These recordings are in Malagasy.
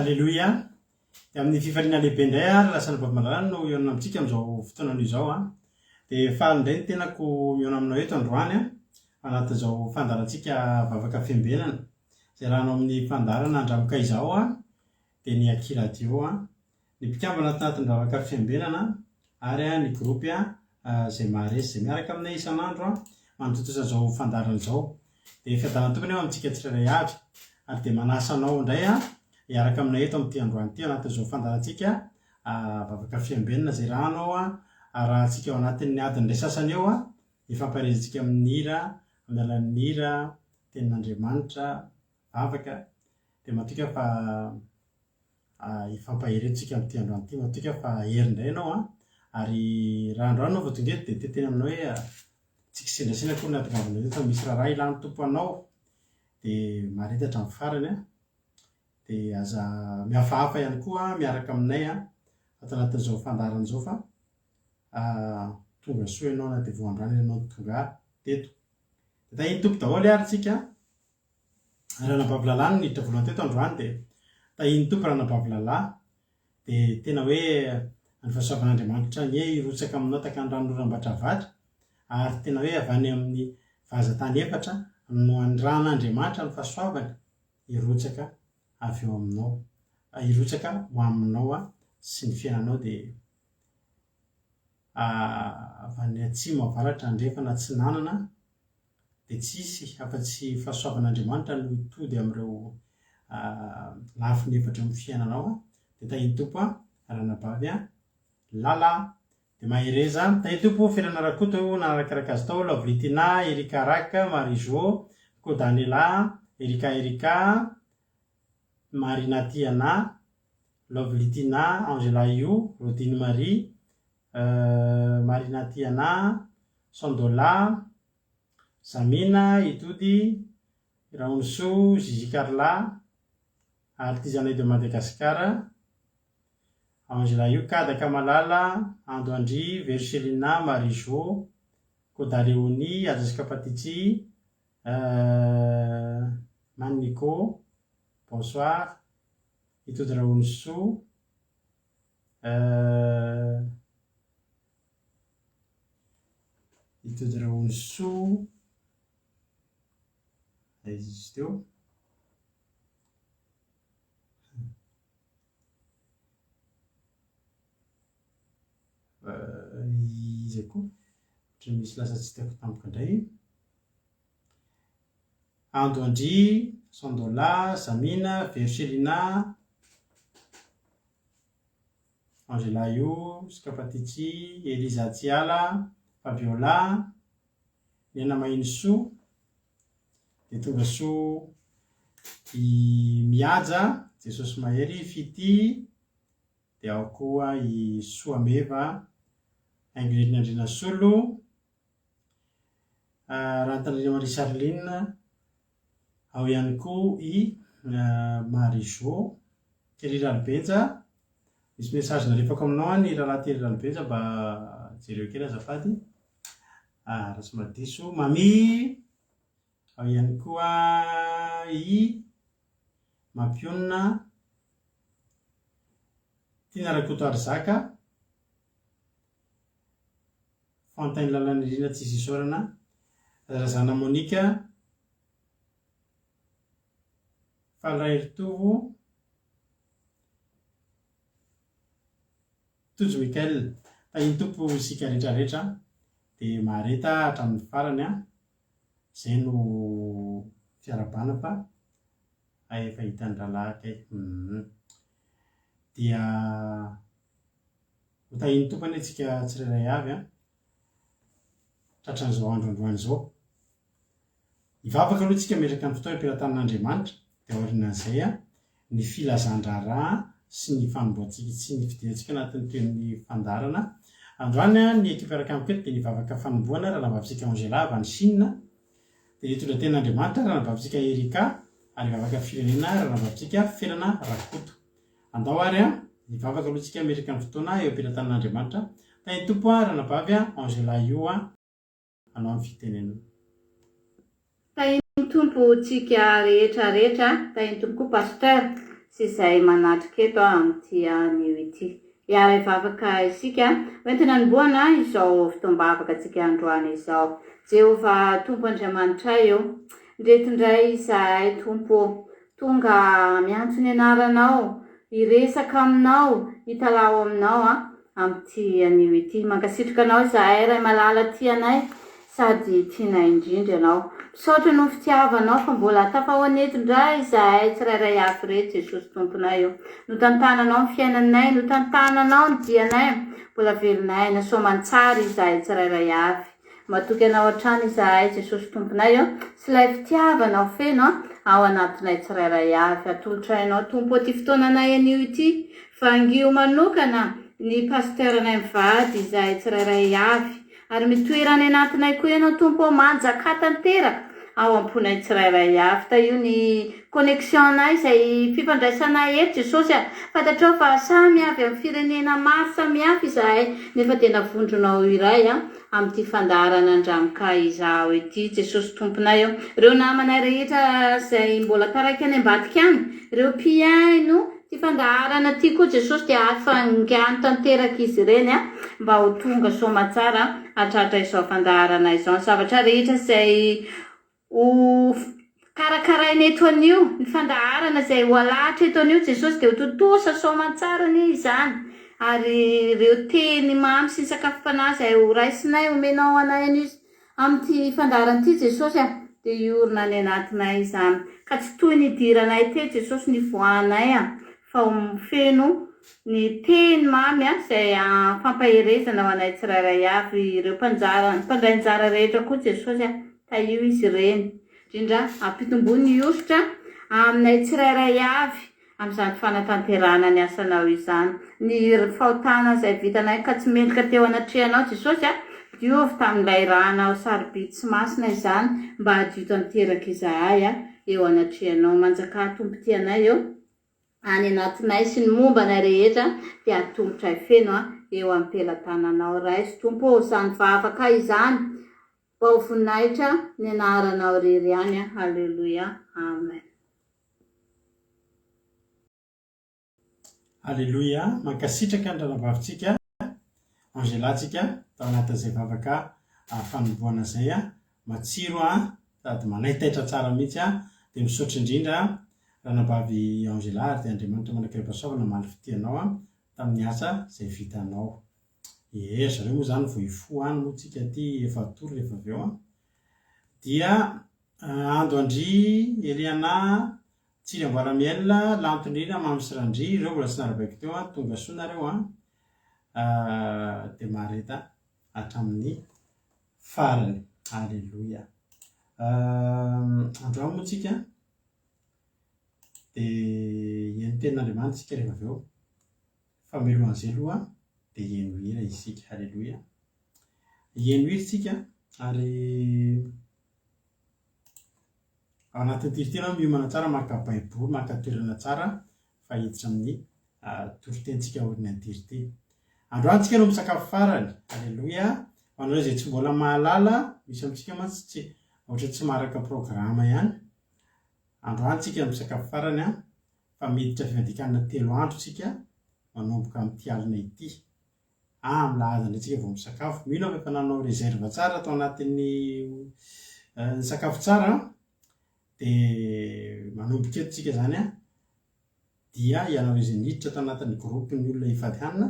Alleloia. Dia amin'ny fifaliana lehibe indray ary lasa ny vavimalala no ionana amintsika amin'izao fotoana izao a. Dia faly indray ny tenako miona aminao eto androany a, anatin'izao fandarantsika vavaka fiambenana. Izay raha anao amin'ny fandarana andramika izao a, dia ny Akiradio a, ny mpikambana anatin'ny vavaka fiambenana ary ny gropy izay maharesy izay miaraka aminay isan'andro a, manototosa izao fandarana izao. Dia fiadan'ny tompony eo amintsika tsirairay avy, ary dia manasa anao indray a hiaraka aminay eto amin'ity androany ity anatin'izao fandarantsika vavaka fiambenana. Izay raha anao a rahantsika ao anatin'ny adiny iray sasany eo a, ifampaharezintsika amin'ny hira, amin'ny alalan'ny hira, tenin'Andriamanitra, vavaka. Dia matoka fa ifampaherentsika amin'ity androany ity, matoka fa hery indray ianao a. Ary raha androany anao vao tonga eto dia teteny aminao hoe tsika sendrasendra koa natongavana eto fa misy raha ilan'ny tompo anao. Dia maharetatra amin'ny farany a. Dia aza mihafahafa ihany koa miaraka aminay ato anatin'izao fandarana izao fa tonga soa ianao na dia vao androany ianao tonga teto. Dia tahiny tompo daholo ary tsika. Raha nabavilalà no niditra voalohany teto androany dia tahiny tompo raha nabavilalahy. Dia tena hoe ny fahasoavan'Andriamanitra ny hirotsaka aminao taka ny ranonoram-batravatra, ary tena hoe avy any amin'ny vazatany efatra no andran'Andriamanitra ny fahasoavany hirotsaka avy eo aminao, hirotsaka ho aminao sy ny fiainanao. Dia avy any atsimo avaratra andrefana atsinanana dia tsisy afa-tsy fahasoavan'Andriamanitra no hitody amin'ireo lafiny efatra amin'ny fiainanao. Dia tahiny tompo raha nabavy lala. Dia mahereza tahiny tompo Ferana Rakoto narakaraka azy tao, Lavolitina, Erika Raka, Marijo, Kodanela, Erika, Marina Tiana, Lavolitina, Angela Io, Rodine Marie, Marina Tiana, Sandola, Zamina, Itody, Raonso, Zizi Carla, artisanay de Madagasikara, Angela Io, Kadaka Malala, Ando Andry, Verselina, Marijo, Kodaleoni, Azaska Patitsy, Maniko, bonsoir, Itody Raonso, Itody Raonso, izy teo. Izy koa ohatry misy lasa tsy tiako tampoka indray. Ando Andry, Sandola, Zamina, Verselina, Angela Io, Skapatitsy, Eliza Tsiala, Fabiola, Nena Mainso, dia tonga soa i Mihaja, Jesosy Mahery, Fity. Dia ao koa i Soameva, Aingolinandrina Solo, Rantan'Andria Marie Charline, ao ihany koa i Marijo, Tery Ralibenja. Misy message narefako aminao ny rahalahy Tery Ralibenja, mba jereo kely azafady, raha tsy madiso. Mami, ao ihany koa i Mampionina, Tina Rakoto Arzaka, Fantainy Lalanirina Tsisy Isorana, Razana Monika, Falray Ritovo, Tojo Mikael. Tahiny tompo isika rehetrarehetra dia mahareta hatramin'ny farany izay no fiarabana fa efa hitany rahalahy kay. Dia ho tahiny tompony antsika tsirairay avy tratran'izao androandroany izao. Hivavaka aloha tsika metraka amin'ny fotoana am-pelatanan'Andriamanitra. Dia aorian'izay ny filazan-draharaha sy ny fanombohantsika sy ny fidirantsika anatin'ny toeran'ny fandarana. Androany ny ekipa miaraka amiko eto dia nivavaka fanombohana raha navavintsika Angela avy any Chine. Dia nitondra ten'Andriamanitra raha navavintsika Erika, ary nivavaka firenena raha navavintsika Ferana Rakoto. Andao ary nivavaka aloha tsika metraka amin'ny fotoana eo am-pelatanan'Andriamanitra. Tahiny tompo raha navavy Angela Io anao amin'ny fitenenana. Tahiny tompo tsika rehetrarehetra, tahiny tompo koa pasteur sy izay manatrika eto amin'ity anio ity. Iara ivavaka isika oentina nomboana izao fotoam-bavaka antsika androany izao. Jehova Tompo Andriamanitra eo, ndreto indray izahay Tompo, tonga miantso ny anaranao, hiresaka aminao, hitalao aminao amin'ity anio ity. Mankasitraka anao izahay ray malala tianay sady tianay indrindra ianao. Misaotra no fitiavanao fa mbola tafahoaneto indray izahay tsirairay avy reto Jesosy Tomponay eo. No tantananao ny fiainanay, no tantananao ny dianay, mbola velonay na soamantsara izahay tsirairay avy. Matoky anao hatrany izahay Jesosy Tomponay eo, sy ilay fitiavanao feno ao anatinay tsirairay avy. Atolotrainao Tompo ity fotoananay anio ity, fangio manokana ny pasteranay mivady izahay tsirairay avy. Ary mitoerany anatinay koa ianao Tompo manjaka tanteraka ao am-ponay tsirairay avy. Ta io ny connexionnay izay fifandraisanay eto Jesosy fantatrao fa samy avy amin'ny firenena maro samy hafa izahay nefa tena vondronao iray amin'ity fandaharana andramoka izao ity Jesosy Tomponay eo. Ireo namanay rehetra izay mbola taraiky any ambadika any, ireo mpiaino ty fandaharana ty koa Jesosy dia afangano tanteraka izy ireny mba ho tonga soamantsara hatratra izao fandaharana izao. Ny zavatra rehetra izay ho karakaraina eto anio, ny fandaharana izay ho alahatra eto anio Jesosy dia ho totosa soamantsarany izany. Ary ireo teny mamy sy ny sakafom-panahy izay ho raisinay omenao anay anio amin'ity fandaharana ity Jesosy dia hiorina any anatinay izany. Ka tsy toy ny idiranay te Jesosy ny voanay fa feno ny teny mamy izay fampaherezana ho anay tsirairay avy. Ireo mpandray anjara rehetra koa Jesosy ta io izy ireny. Indrindra ampitombony ny ositra aminay tsirairay avy amin'izany fanatanterana ny asanao izany. Ny fahotana izay vitanay ka tsy mendrika teo anatrehanao Jesosy diovy tamin'ilay ranao sarobidy sy masina izany mba hadio tanteraka izahay eo anatrehanao. Manjaka tompo-tianay eo any anatinay sy ny mombanay rehetra dia atombotra feno eo amin'ny pelatananao raisy Tompo. Izany vavaka izany mba ho voninahitra ny anaranao rery any. Halleluia, amen. Halleluia. Mankasitraka ny ranavavitsika angelantsika tao anatin'izay vavaka fanomboana izay matsiro sady manaitaitra tsara mihitsy dia misaotra indrindra ranavavy Angela ary dia Andriamanitra manakirapasavana maly fitianao tamin'ny asa izay vitanao. Zareo moa zany vao ifo any moa tsika ty efa tory rehefa avy eo dia ando andry Eliana Tsiry Amboaramielina Lantondrina Mamy Sirandry ireo mbola tsy narabaiko teo tonga soa nareo dia mareta hatramin'ny farany. Halleluia. Androany moa tsika dia hiany tenin'Andriamanitra tsika rehefa avy eo fa milohan'izay aloha dia hieno hira isika. Halleluia. Hieno hira tsika ary ao anatin'ny tiritena miomana tsara maka baiboly maka toerana tsara fa hiditra amin'ny toritentsika oriny an-tiriteny. Androany tsika no misakafo farany. Halleluia. Anao izay tsy mbola mahalala misy amintsika mantsy tsy ohatra tsy maraka programa ihany. Androany tsika no misakafo farany fa miditra fivadikanana 3 andro tsika manomboka amin'ity alina ity. Amin'ny lahadiny tsika vao misakafo. Mino aho efa nanao reserve tsara tao anatin'ny sakafo tsara dia manomboka eto tsika zany dia ianao izy niditra tao anatin'ny groupe ny olona hifady hanina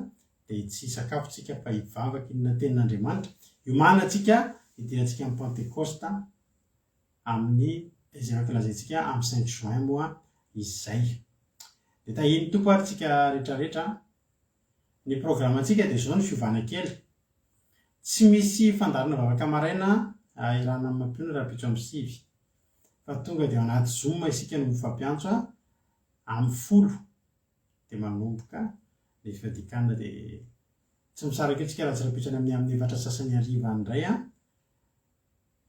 dia tsy sakafo tsika fa hivavaka inona tenin'Andriamanitra. Iomana tsika hidirantsika amin'ny Pentecoste amin'ny izay ankalazaintsika amin'ny 5 juin moa izay. Dia tahiny tompo ary tsika rehetrarehetra. Ny programantsika dia zao ny fiovana kely. Tsy misy fandarana vavaka maraina irana amin'ny mampiona raha pitso amin'ny 9 fa tonga dia anaty Zoom isika no mifampiantso amin'ny 10 dia manomboka ny fivadikanana dia tsy misaraka etsika raha tsy rapitsana amin'ny 4 sasany hariva indray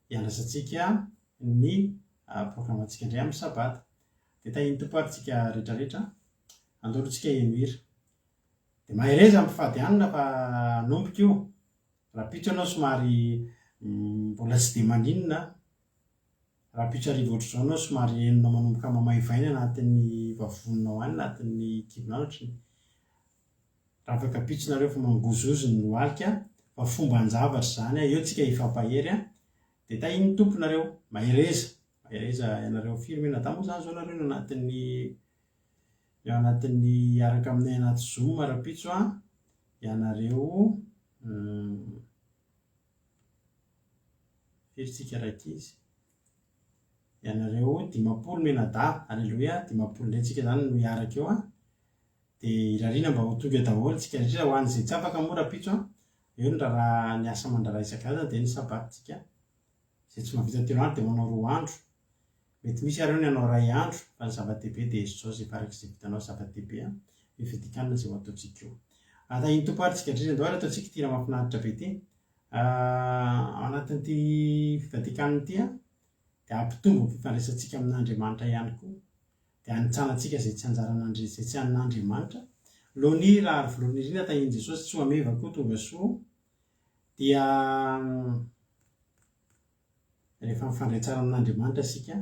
hiandrasantsika ny programantsika indray amin'ny sabata. Dia tahiny tompo ary tsika rehetrarehetra andolotsika hieno hira. Dia mahereza mipifady hanina fa nomboka io. Raha pitso ianao somary mbola tsy dia maninona raha pitso arivo ohatr'izao anao somary enina manomboka mamaivainy anatin'ny vavononao any anatin'ny kibonao ohatrany raha afaka pitsonareo fa mangozozo ny lohalika fa fomba an-javatra zany eo tsika hifampahery dia ta iny tomponareo mahereza ianareo firy mena da moa zany zao nareo no anatin'ny araka aminay anaty zoom raha-pitso ianareo firy tsika raiky izy ianareo 50 menada alleloia 50 indray tsika zany no hiaraka eo dia irariana mba ho tonga daholo tsika rehetra ho an'izay tsy afaka moa raha-pitso eo ny raha ny asa mandrara isak'azany dia ny sabatsika zay tsy mahavita telo andro dia manao 2 andro mety misy areo ny anao 2 andro fa ny zava-dehibe dia zao zay farak'izay vitanao zava-dehibe mifetikanina zay ho ataontsika eo iny tompo ary tsika drindra doara ataontsika ty raha mahafinaritra be ty anatin'ity fivatikaniny ty dia ampitombo mpifandraisantsika amin'Andriamanitra ihany koa dia anitsanantsika zay tsy anjaran'Andriamanitra zay tsy an'Andriamanitra lony raha ary volonirina tahin' Jesosy tsy ho ameva koa tonga soa dia rehefa mifandray tsara amin'Andriamanitra sika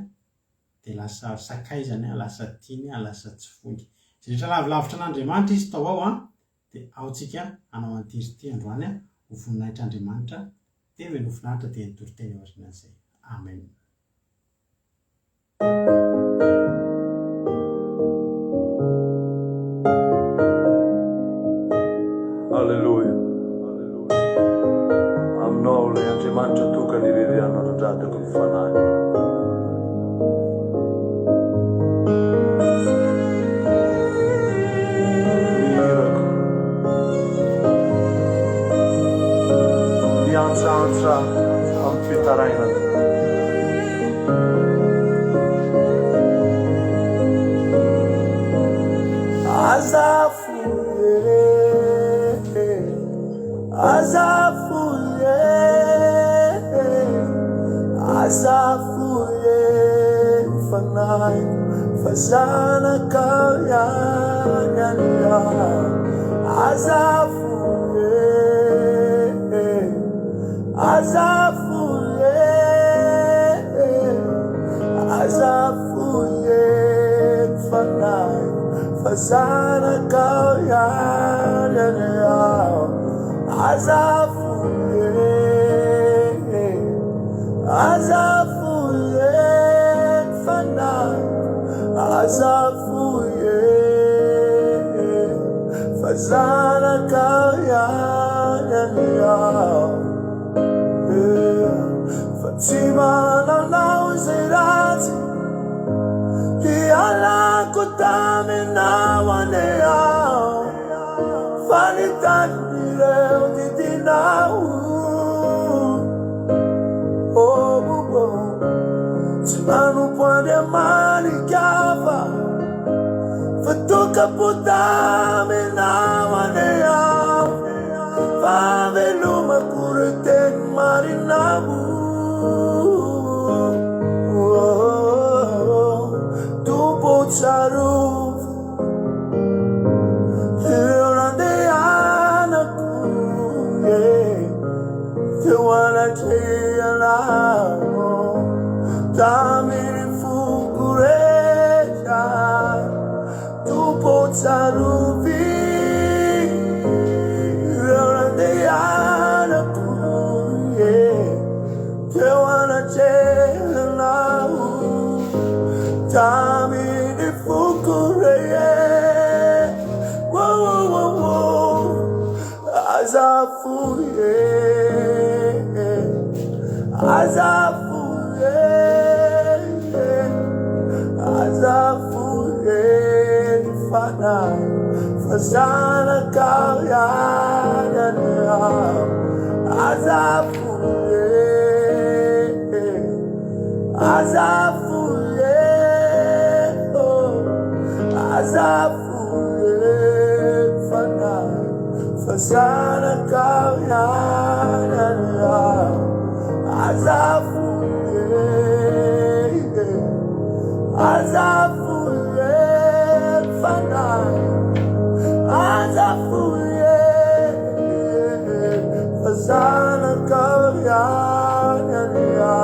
dia lasa sakaizany lasa tiny lasa tsy fongy zay rehetra lavilavitra an'Andriamanitra izy tao ao dia ao tsika anao antirity androany ho voninahitr'Andriamanitra dia meno finaritra dia nitoroteny aorinan'izay amen. Alleluia. Aminao ilay Andriamanitra tokany irerianao nandratako ny fanahy. Mirako. Miantsantsa amin'ny fitarainana. Azafuye fanay fazana kaya nyanya azafuye fanay fazana kaya nyanya azafuye fanay azafuye fazana kaya nyanya Fatima nanao izay ratsy hialako taminao aneo fanitan'ireo didinao tsy manompo Andriamanikava fa tokapo taminao aneo favelomako reteny marinao Tupo tsarova ireo nandehanako teo anatrehanao tamin'ny foko rehetra Tupo tsarovy ireo nandehanako teo anatrehanao tamin'ny foko rehetra azafuye fanay fazana kaya nyanya azafuye fanay fazana kaya nyanya azafuye fanay azafuye fazana kaya nyanya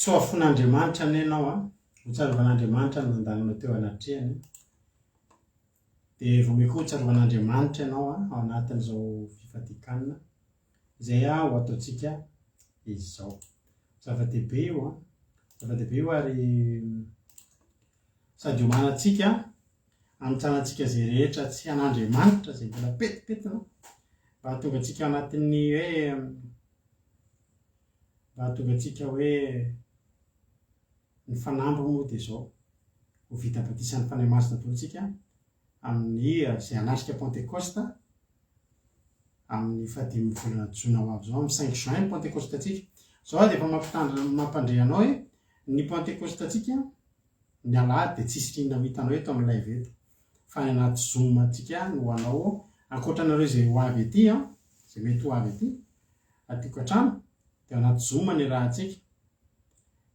tsy hoafon'Andriamanitra ny ianao ho tsarovan'Andriamanitra no nandalinao teo anatrehany, dia vomekoa ho tsarovan'Andriamanitra ianao ao anatin'izao fifatikanana izay ho ataontsika izao. Zava-dehibe io zava-dehibe io ary sady homanantsika hamitsanantsika izay rehetra tsy an'Andriamanitra izay mbola petipetina mba hahatonga antsika anatin'ny hoe mba hahatonga antsika hoe ny fanambo moa dia izao ho vita batisan'ny fanahy masina taontsika amin'ny izay anatrika Pentecoste amin'ny fahadimy volana jona ho avy zao, amin'ny 5 juin ny Pentecoste antsika. Zao dia efa mampandre anao hoe ny Pentecoste antsika ny alahady dia tsisy inona ho hitanao eto amin'ny live eto fa ny anaty Zoom antsika no ho anao ankoatranareo izay ho avy ety izay mety ho avy ety atokantrano dia anaty Zoom ny raha antsika.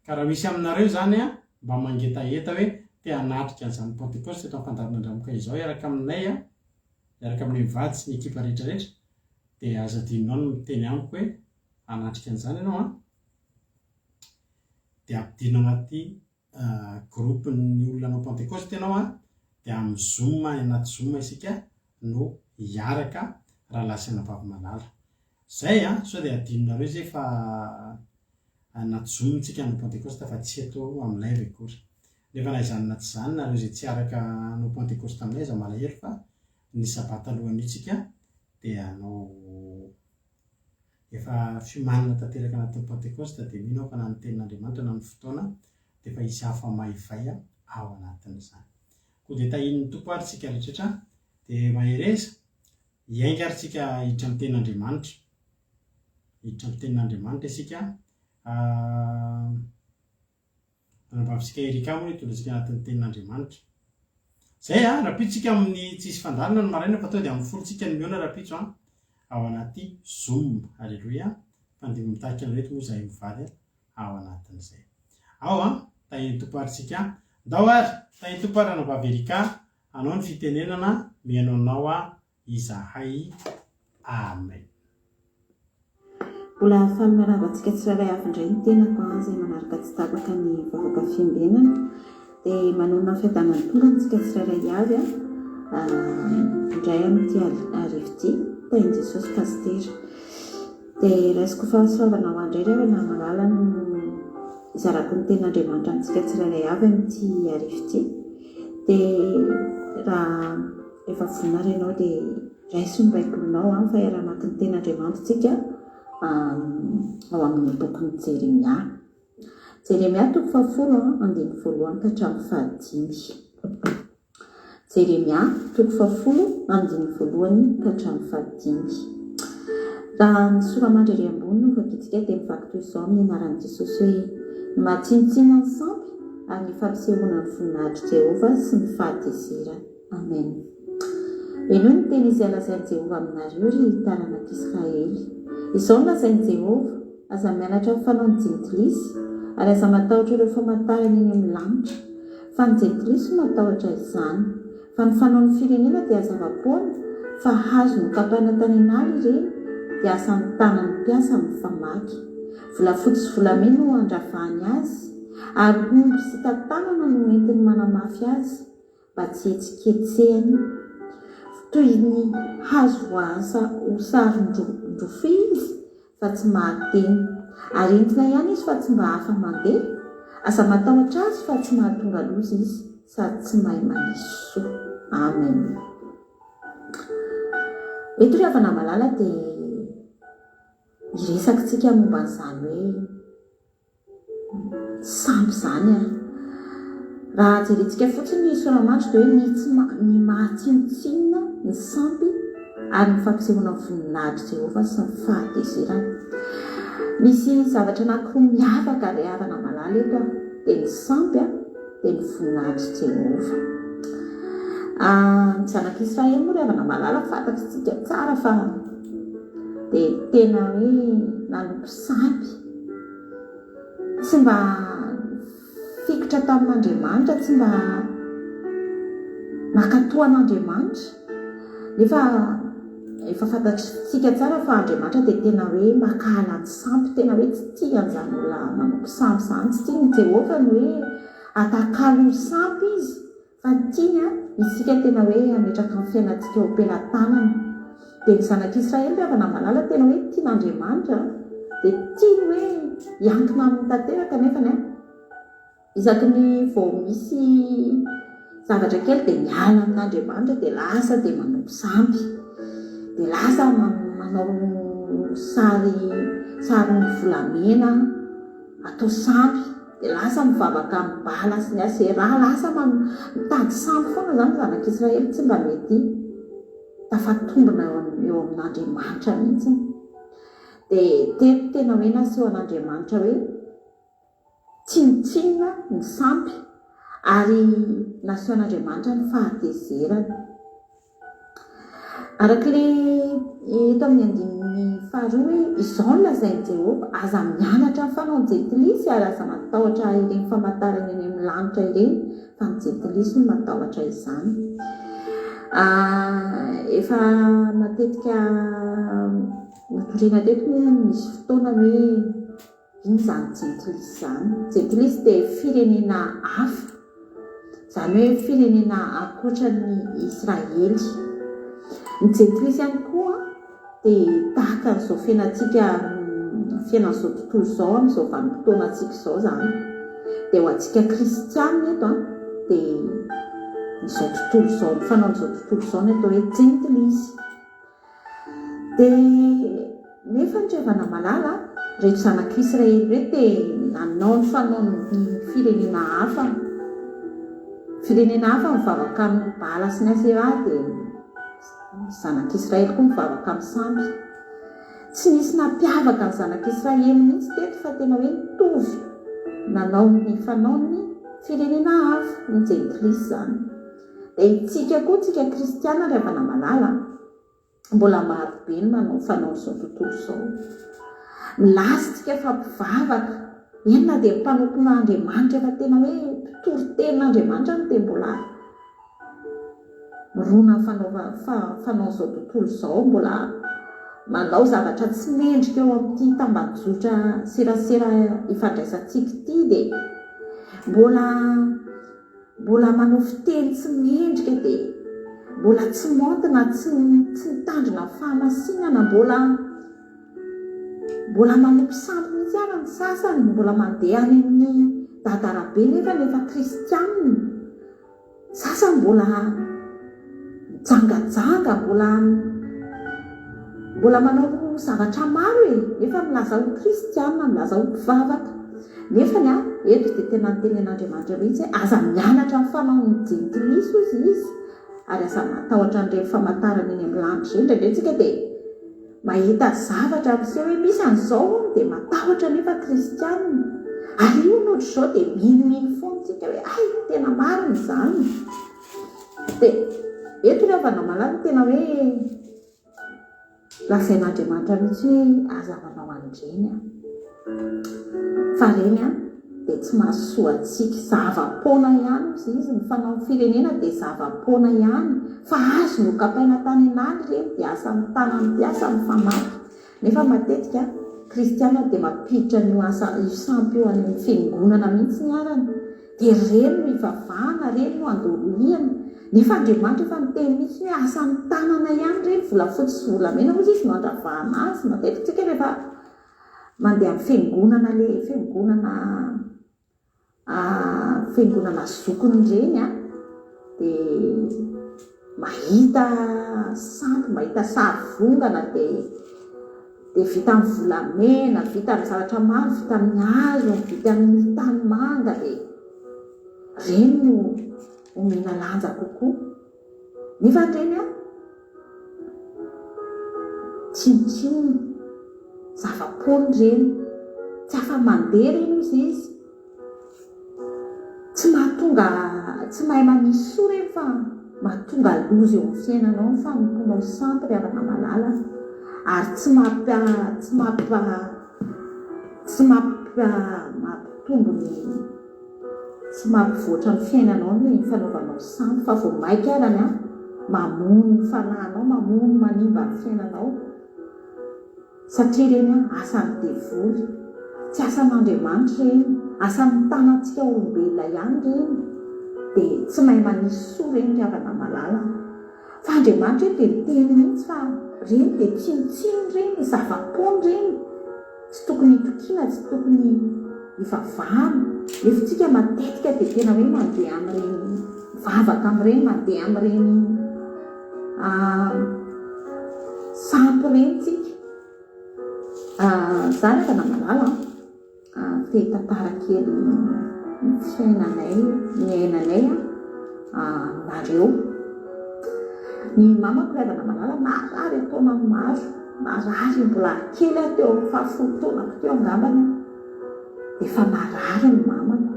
Ka raha misy aminareo zany mba mangetaeta hoe te hanatrika an'izany Pentecoste eto amin'ny fandaharan'Andriamanitra izao iaraka aminay iaraka amin'ny mivady sy ny ekipa rehetrarehetra dia aza adinonao no miteny amiko hoe hanatrika an'izany ianao dia ampidino anaty groupe ny olona anao Pentecoste ianao dia amin'ny Zoom anaty Zoom isika no hiaraka raha lasina bavy-malala. Zay sao dia adinonareo zay fa anaty Zoom tsika no Pentecoste fa tsy eto amin'ny live akory. Nefa na izany na tsy izany nareo izay tsy araka no Pentecoste aminay iza malahelo fa ny sabata alohan'io tsika dia anao efa fiomanana tanteraka anatin'ny Pentecoste dia mino fa na ny tenin'Andriamanitra na ny fotoana dia efa hisy hafa maivay ao anatin'izany. Koa dia tahin'ny tompo ary tsika rehetrarehetra dia mahereza hiainga ary tsika hiditra amin'ny tenin'Andriamanitra. Hiditra amin'ny tenin'Andriamanitra isika anabavisika Erika moa hitondratsika anatin'ny tenin'Andriamanitra. Zay rapitsika amin'ny tsisy fandalina no maraina fa tonga dia amin'ny folontsika ny miona rapitso ao anaty Zoom. Alleluia. Fandevo mitarika ny reto moa izahay mivady ao anatin'izay. Ao tahin'ny tompo ary tsika ndao ary tahin'ny tompo ary anabavy Erika anao ny fitenenana mihaino anao izahay. Amen. Mbola faminarantsika tsirairay avy indray ny tenako izay manaraka tsy tapaka ny vavaka fiambenana dia manona fiadanany tonga antsika tsirairay avy indray amin'ity arivity tahin'i Jesosy pastera dia raisiko fahasoavana ho andray rehefa na malala no izarako ny ten'Andriamanitra amintsika tsirairay avy amin'ity arivity dia raha efa vonary ianao dia raiso ny baibolinao fa iara-maki ny ten'Andriamanitra tsika ao amin'ny bokin'ny Jeremia. Jeremia 10:1 ka hatramin'ny 5. Jeremia 10:1 ka hatramin'ny 5. Raha ny soramandry ambony no vakitsika dia mivaky toy izao amin'ny anaran'i Jesosy hoe ny mahatsinitsina ny sampy ary ny fampisehoana ny voninahitry Jehovah sy ny fahatezerana. Amen. Eno ny teny izay lazain'i Jehovah aminareo ry taranak'Israely. Izao no lazain'i Jehovah, aza mianatra amin'ny fanaon'ny jentilisy ary aza matahotra ireo famantarana eny amin'ny lanitra. Fa ny jentilisy no matahotra izany, fa ny fanaon'ny firenena dia zava-poana, fa hazo ny kapaina tanin'ala ireny dia asan'ny tanany mpiasa amin'ny famaky. Volafotsy sy volamena no andravahany azy, ary omby sy tantanana no entiny manamafy azy mba tsy etsiketsehany. Toy ny hazo voasa ho saron-drofy izy fa tsy mahateny, ary entina ihany izy fa tsy mba hafa mandeha, aza matahotra azy fa tsy mahatonga loza izy sady tsy mahay manisy soa. Amen. Eto rehefa namalala dia iresakitsika momba an'izany hoe sampy izany raha jerentsika fotsiny ny soramandry dia hoe ny mahatsinotsinona ny sampy ary ny fampisehoana voninahitry Jehovah sy ny fahatezerana. Misy zavatra anankiroa miavaka ary avana malala eto dia ny sampy dia ny voninahitry Jehovah. Ny zanak'Israely moa rehefa malala fantatsika tsara fa dia tena hoe nanompo sampy tsy mba fikitra tamin'Andriamanitra, tsy mba nakatoan'Andriamanitra nefa efa fantatsika tsara fa Andriamanitra dia tena hoe makala ny sampy, tena hoe tsy tia an'izany olona manao sampy izany, tsy tia ny Jehovah ny hoe atakalo ny sampy izy, fa tiany isika tena hoe ametraka ny fiainantsika eo am-pelantanany. Dia ny zanak'Israely rehefa malala tena hoe tian'Andriamanitra dia tiany hoe hiankina amin'ny tanteraka, nefany isaky ny vao misy zavatra kely dia miala amin'Andriamanitra dia lasa dia manao sampy, dia lasa manao sary volamena atao sampy, dia lasa mivavaka amin'ny bala sy ny Asera, lasa mitady sampy foana izany zanak'Israely, tsy mba mety tafatombona eo amin'Andriamanitra mihitsy. Dia teto tena hoe naseho an'Andriamanitra hoe tsinotsinona ny sampy, ary naseho an'Andriamanitra ny fahatezerana. Arak'ilay eto amin'ny andininy faharoa hoe izao no lazain'i Jehovah, aza mianatra ny fanao ny jentilisy ary aza matahotra ireny famantarana eny amin'ny lanitra ireny, fa ny jentilisy no matahotra izany. Efa matetika natoriana teto moa misy fotoana hoe iny izany jentilisy izany. Jentilisy dia firenena hafa, izany hoe firenena ankoatran'ny Israely. Ny jentilisy ihany koa dia tahaka n'izao fiainantsika, fiainan'izao tontolo izao, amin'izao vanim-potoanantsika izao izany. Dia ho antsika kristianina eto dia n'izao tontolo izao, fanao n'izao tontolo izao no atao hoe jentilisy. Dia nefa ny revana malala rehetra zanak'Israely rehetra dia nanao ny fanaony firenena hafa. Firenena hafa mivavaka amin'ny bala sy ny Asera, dia zanak'Israely koa mivavaka amin'ny sampy. Tsy nisy nampiavaka ny zanak'Israely mihitsy teto fa tena hoe mitovy, nanao ny fanaony firenena hafa, ny jentilisy izany. Dia itsika koa, tsika kristiana rehefa malala, mbola marobe ny manao fanao izao tontolo izao. Milasitsika fa mpivavaka, enona dia mpanokon'Andriamanitra fa tena hoe mpitory-tenin'Andriamanitra no dia mbola mirona fanao izao tontolo izao, mbola manao zavatra tsy mendrika eo amin'ity tambajotra serasera ifandraisantsika ity, dia mbola manao fiteny tsy mendrika, dia mbola tsy montina, tsy mitandrina fahamasinana, mbola manompo sampy mihitsy ary ny sasany, mbola mandeha any amin'ny dadarabe nefa kristianina. Sasany mbola jangajanga, mbola manao zavatra maro nefa milaza ho kristianina, milaza ho mpivavaka. Nefany eto dia tena nitenen'Andriamanitra mihitsy aza mianatra ny fanao ny jentilisy izy, ary aza matahotra n'ireny famantarana eny amin'ny lanitra ireny. Ndraindraitsika dia mahita zavatra amin'izay hoe misy an'izao dia matahotra nefa kristianina, ary io nohatr'izao dia minomino foana tsika hoe ay tena marina izany. Dia eto rehefa malala tena hoe lazain'Andriamanitra mihitsy hoe aza manao an'ireny. Fa reny dia tsy mahasoa antsika, zava-poana ihany izy ny fanao firenena dia zava-poana ihany, fa azo no kapaina tany an'any ireny, dia asa ny tanany piasa ny famaky. Nefa matetika kristianina dia mampiditra ny io sampy eo amin'ny fiangonana mihitsy ny arany, dia reny no ivavahana, reny no andorihana. Nefa Andriamanitra efa miteny mihitsy hoe asa ny tanana ihany reny, volafotsy sy volamena moa izy no andravahana azy. Matetika tsika rehefa mandeha amin'ny fiangonana zokony ireny dia mahita sampy, mahita sary vongana, dia vita amin'ny volamena, vita amin'ny zavatra maro, vita amin'ny hazo, vita amin'ny tanimanga, dia reny no omena lanja kokoa. Nefa reny tsinotsinona, zava-poana reny, tsy afa-mandeha reny izy, tsy mahay mamisoa reny, fa mahatonga loza eo amin'ny fiainanao ny fanomponao sampy rehefa malala, ary tsy mampivoatra ny fiainanao ny fanaovanao sampy, fa vao maika arany mamono fanahinao, mamono manimba ny fiainanao, satria reny asan'ny devoly, tsy asan'Andriamanitra reny, asan'ny tanantsika olombelona ihany reny, dia tsy mahay manisy soa reny ry havana malala. Fa Andriamanitra dia miteny mihitsy fa reny dia tsinotsino reny, zava-pony reny, tsy tokony hitokiana, tsy tokony hivavahana. Nefa tsika matetika dia tena hoe mandeha amin'ireny mivavaka amin'ireny, mandeha amin'ireny sampy reny tsika. Zany havana malala tantara kely ny fiainanay, ny ainanay nareo. Ny mamako ry havana malala narary taona maro, narary mbola kely teo amin'ny 10 taonako teo angambany, dia efa narary ny mamako.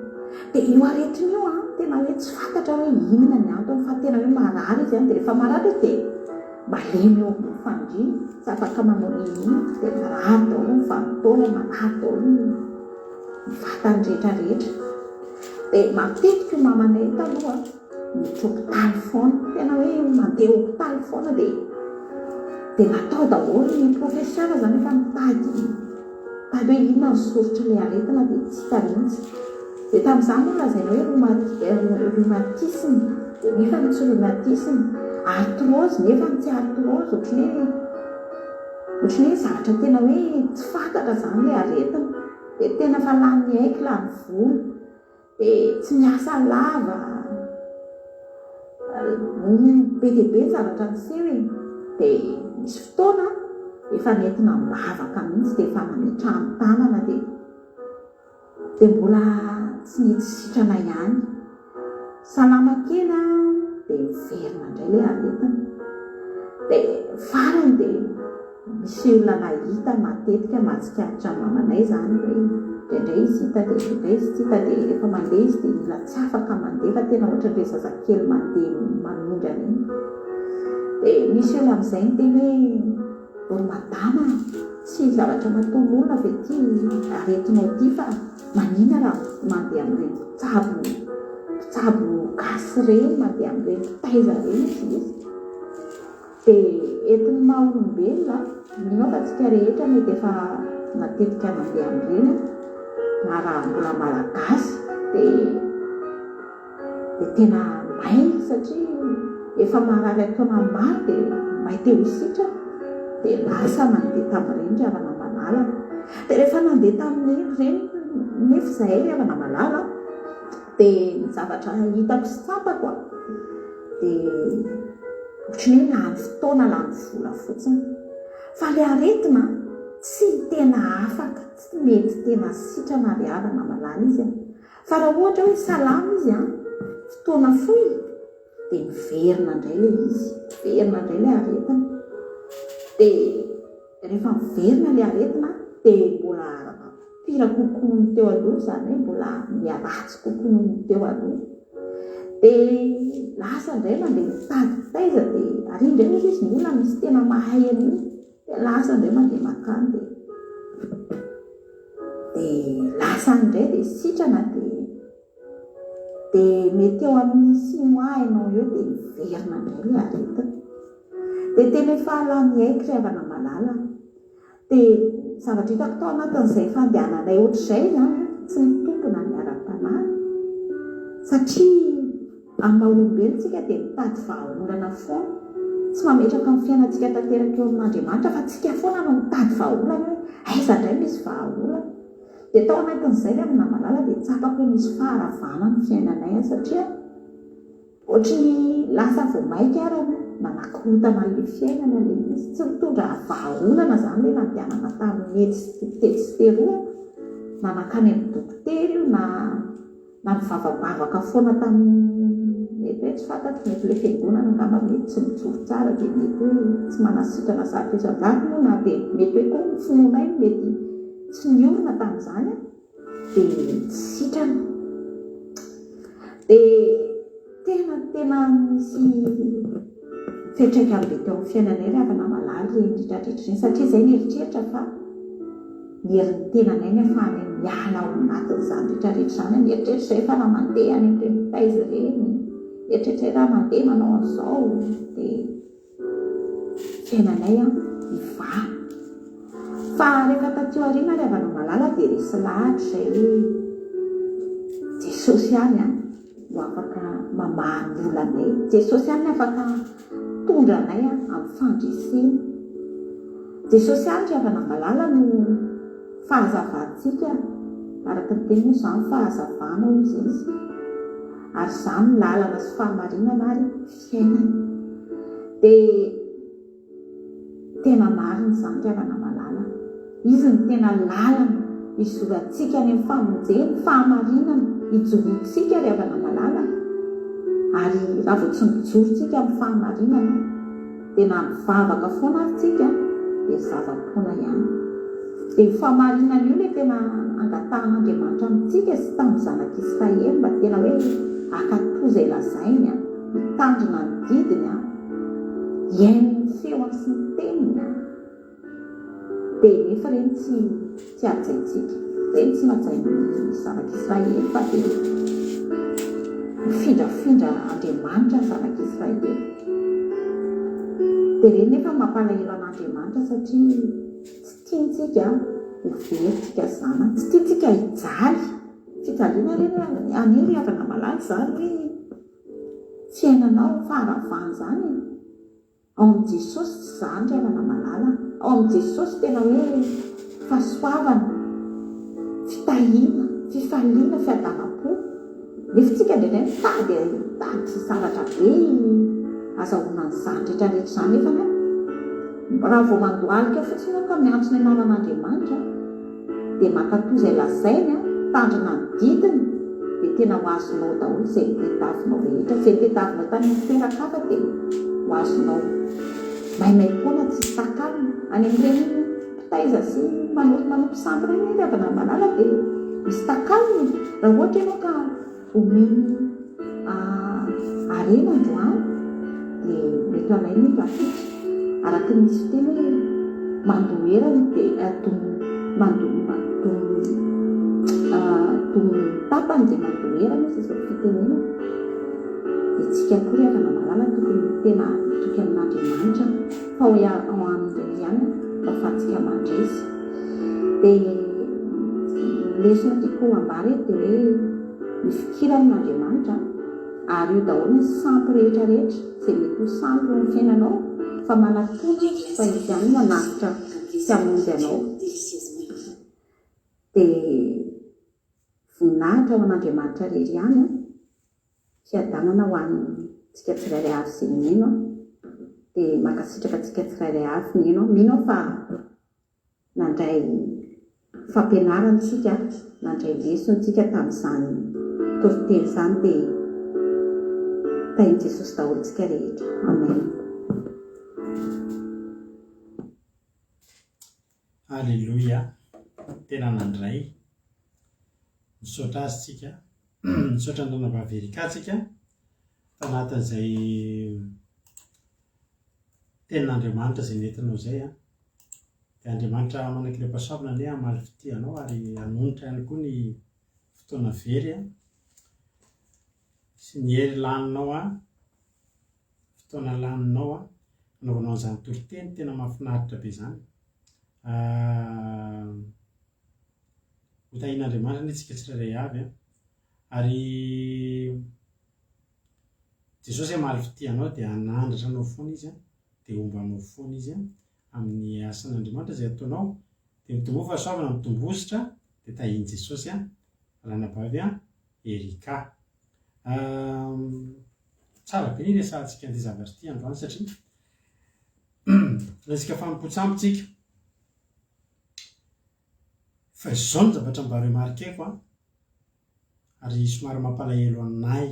Dia io aretiny io tena hoe tsy fantatra hoe inona ny antony, fa tena hoe marary izy dia rehefa marary dia malemy eo amin'ny fandria, tsy afaka manao nini, dia marary daholo ny vanimpotoana, marary daholo ny vatany rehetrarehetra. Dia matetika io mamanay taloha mitropitaly foana, tena hoe mandeha hopitaly foana, dia natao daholo ny profesiara zany efa mitady hoe inona ny soritra ilay aretina, dia tsy hita mihitsy. Dia tamin'izany moa lazaina hoe rhumatisme, dia nefa tsy rhumatisme, arthrose nefa tsy arthrose, ohatrany hoe zavatra tena hoe tsy fantatra zany ilay aretina. Dia tena fa lany aika lany volo, dia tsy miasa lava, be dia be ny zavatra niseho e. Dia misy fotoana efa nentina mivavaka mihitsy, dia efa mametrahany tanana, dia mbola tsy nety sitrana ihany. Salama kely dia miverina indray ilay aretina. Dia farany dia misy olona nahita matetika mahatsikaritra mamanay zany hoe indraindray izy hita, dia indraindray izy tsy hita, dia rehefa mandeha izy dia mila tsy afaka mandeha, fa tena ohatran'ireo zazakely mandeha mamindra reny. Dia misy olona amin'izay miteny hoe madama, tsy zavatra nataon'ny olona ve ty aretinao ty, fa manina raha mandeha amin'ireny mpitsabo gasy reny, mandeha amin'ireny mpitaiza reny izy. Dia entin'ny maha olombelona, mino fa tsika rehetra mety efa matetika mandeha amin'ireny, na raha mbola malagasy dia tena maika, satria efa marary ataona maro dia mahita ho sitra, dia lasa nandeha tamin'ireny ry havana malala. Dia rehefa nandeha tamin'ireny nefa izahay ry havana malala, dia ny zavatra hitako sy tsapako dia ohatrany hoe lany fotoana, lany vola fotsiny. Fa ilay aretina tsy tena afaka, tsy mety tena sitrana ry havana malala izy. Fa raha ohatra hoe salama izy fotoana fohy, dia miverina indray ilay izy, miverina indray ilay aretina. Dia rehefa miverina ilay aretina dia mbola pira kokoa ny teo aloha, zany hoe mbola miaratsy kokoa ny teo aloha. Dia lasa indray mandeha mitady taiza, dia ary indray moa izy ny olona misy tena mahay an'io, dia lasa indray mandeha makany, dia lasa indray dia sitrana, dia mety eo amin'ny 6 mois ianao eo dia miverina indray ilay aretina. Dia tena efa lany aika ry havana malala. Dia zavatra hitako tao anatin'izay fandehananay ohatr'izay zany, tsy mitombona ny ara-panahy, satria amin'ny maha olombelontsika dia mitady vahaolana foana, tsy mametraka amin'ny fiainantsika tanteraka eo amin'Andriamanitra, fa tsika foana no mitady vahaolana hoe aiza indray misy vahaolana. Dia tao anatin'izay ry havana malala dia tsapako hoe misy faharavana ny fiainanay, satria ohatrany lasa vao maika ary manakorotana ilay fiainana ilay izy, tsy mitondra vahaolana zany hoe nandehanana tamin'ny tetsy sy teroa, na nakany amin'ny dokotera io, na mivavabavaka foana tamin'ny mety hoe tsy fantatro, mety ilay fiangonana angamba mety tsy mijoro tsara, dia mety hoe tsy manasitrana zavatra isan-jato moa, na dia mety hoe koa ny finoanay mety tsy niorina tamin'izany, dia tsy sitrana. Dia tena misy fiantraikany be teo amin'ny fiainanay ry havana malala reny rehetrarehetra reny, satria izay nieritreritra fa ny herin'ny tenanay ny ahafahany miala ao anatin'izany rehetrarehetra izany, nieritreritra izay fa na mandeha any amin'ireny taiza ireny, eritretrera mandeha manao an'izao dia fiainanay iva fa rehefa tateo ariana ry havana malala dia resy lahatra izay hoe Jesosy ihany no afaka mamary olanay, Jesosy ihany no afaka tondranay amin'ny fandresena, Jesosy ihany ry havana malala no fahazavantsika araka ny teny hoe izany fahazavana izy ary izany lalana sy fahamarinana ary fiainana dia tena marina izany ry havana malala, izy ny tena lalana izorantsika any amin'ny famonjeny fahamarinana ijorotsika ry havana malala ary raha vao tsy mijorotsika amin'ny fahamarinana dia na mivavaka foana aritsika dia zava-poana ihany dia fahamarinana io ilay tena angatahan'Andriamanitra amintsika sy tamin'ny zanak'Israely mba tena hoe akatoy izay lazainy mitandrina ny didiny iainy ny feony sy ny teniny dia nefa ireny tsy ajaintsika, ireny tsy najain'ny zanak'Israely fa dia mifindrafindra Andriamanitra ny zanak'Israely dia ireny nefa mampalahelo an'Andriamanitra satria tsy tiantsika ho veritsika zana, tsy tiantsika hijaly fijaliana ireny aniry havana malala zany hoe tsy ainanao faharavana zany ao amin'i Jesosy tsy zany ry havana malala, ao amin'i Jesosy tena hoe fahasoavana, fitahiana, fifaliana, fiadanam-po nefa tsika indraindray mitady sy zavatra be azahoana ny zany rehetrarehetra izany nefa raha vao mandohalika fotsiny ka miantso ny anaran'Andriamanitra dia mankatoy izay lazainy tandrina ny didiny dia tena ho azonao daholo izay tetavinao rehetra, izay tetavinao tany mitoeran-kafa dia ho azonao maimay foana tsy takalina any amin'ireny mpitaiza sy manompo samby ireny ry havana malala dia misy takalina raha ohatra ianao ka omeny harena androany dia mety anay ny rafitra araka ny misy fiteny hoe mandoherana dia tapany dia mandoherana izy izao fitenena dia tsika koa ry havana malala tokony tena toky amin'Andriamanitra fa ho ao amin'ireny ihany mba ahafahantsika mandresy dia lesona tiako ambara eto dia hoe mifikiran'Andriamanitra ary io daholo ny sampy rehetrarehetra izay mety ho sampy eo amin'ny fiainanao fa manatona fa izy ihany manafitra sy hamonjy anao dia voninahitra ao an'Andriamanitra rery ihany fiadanana ho antsika tsirairay avy izay mino dia mankasitraka antsika tsirairay avy mino fa nandray fampianarantsika nandray lesontsika tamin'izany toriteny izany dia tahin'i Jesosy daholo tsika rehetra. Amen. Alleluia, tena nandray misaotra azy tsika misaotra ny nanavaverika tanatin'izay tenin'Andriamanitra izay nentinao izay dia Andriamanitra manakile mpasaovana ne hamaly fitianao ary hanonitra ihany koa ny fotoana very sy ny hery laninao fotoana laninao anaovanao an'izany toriteny tena mahafinaritra be izany hotahian'Andriamanitra ny tsika tsirairay avy ary Jesosy hamaly fitianao dia hanandratra anao foana izy dia ombanao foana izy amin'ny asan'Andriamanitra izay ataonao dia mitombo fahasoavana mitombositra dia tahian' Jesosy ranabavy Erika. Tsara be ny resantsika an'ity zavatra ity androany satria resaka fampotsampotsika fa izao ny zavatra mba remarkeko ary somary mampalahelo anay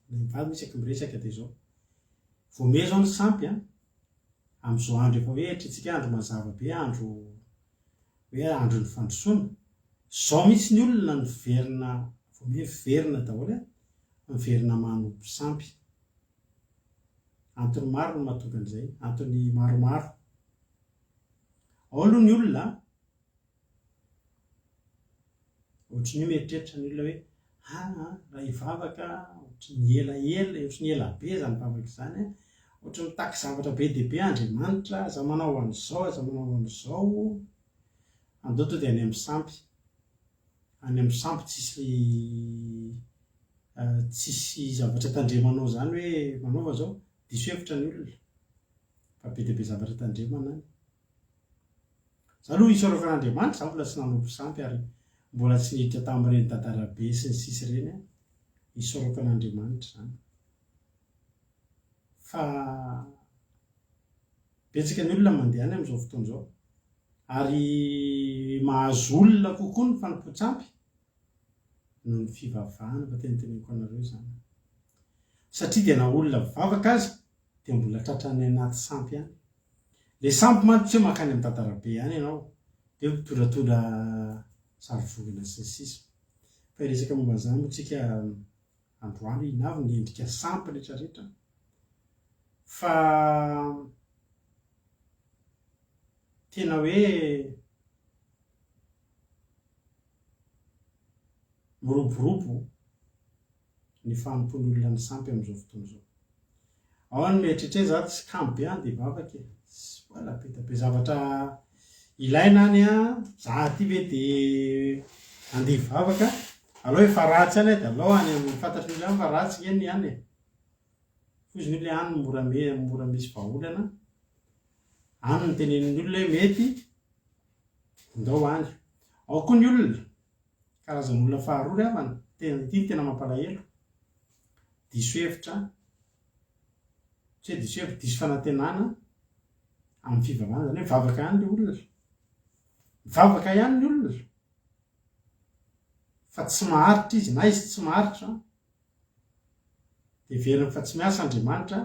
mivady misy miresaka dia izao voame zao ny sampy amin'izao andro efa hoe hatrintsika andro mazava be andro hoe andro ny fandrosoana izao mihitsy ny olona ny verina voame verina daholo miverina manompo sampy antony maro no mahatonga an'izay antony maromaro ao aloha ny olona ohatry ny mieritreritra ny olona hoe raha ivavaka ohatry ny elaela ohatry ny ela be zany vavaka izany ohatry mitaky zavatra be dia be Andriamanitra aza manao an'izao aza manao an'izao andao to dia any amin'ny sampy tsisy zavatra tandremanao zany hoe manaova zao diso hevitra ny olona fa be dia be zavatra tandremana any za aloha isorofan'Andriamanitra za mbola tsy nanompo sampy ary mbola tsy niditra tamin'ireny dadarabe sy ny sisy ireny isorofan'Andriamanitra zany fa betsaka ny olona mandeha any amin'izao fotoana izao ary mahazo olona kokoa ny fanompo-tsampy noho ny fivavahana fa teniteneniko anareo zany satria dia na olona mivavaka azy dia mbola tratrany anaty sampy any le sampy mantsy tsy hoe mankany amin'ny dadarabe any ianao dia mitondratonda sarivongana sy ny sisa fa resaka momba izany moa tsika androany inavy ny endrika sampy rehetrarehetra fa tena hoe miroborobo ny fanompon'olona ny sampy amin'izao fotoana izao ao any mieritrehitra za tsy kamo be any dia vavaka sy voala be zavatra ilaina any za aty ve dia andeha vavaka aloha efa ratsy any dia alao any amin'ny fantatry ny olona fa ratsy ny any foziny olona any mora misy vahaolana any ny tenen'ny olona hoe mety ndao any ao koa ny olona karazany olona faharoa avana tena mampalahelo diso hevitra tsy hoe diso hevitra diso fanantenana amin'ny fivavahana zany hoe mivavaka ihany ny olona mivavaka ihany ny olona fa tsy maharitra izy na izy tsy maharitra dia veriny fa tsy miasa Andriamanitra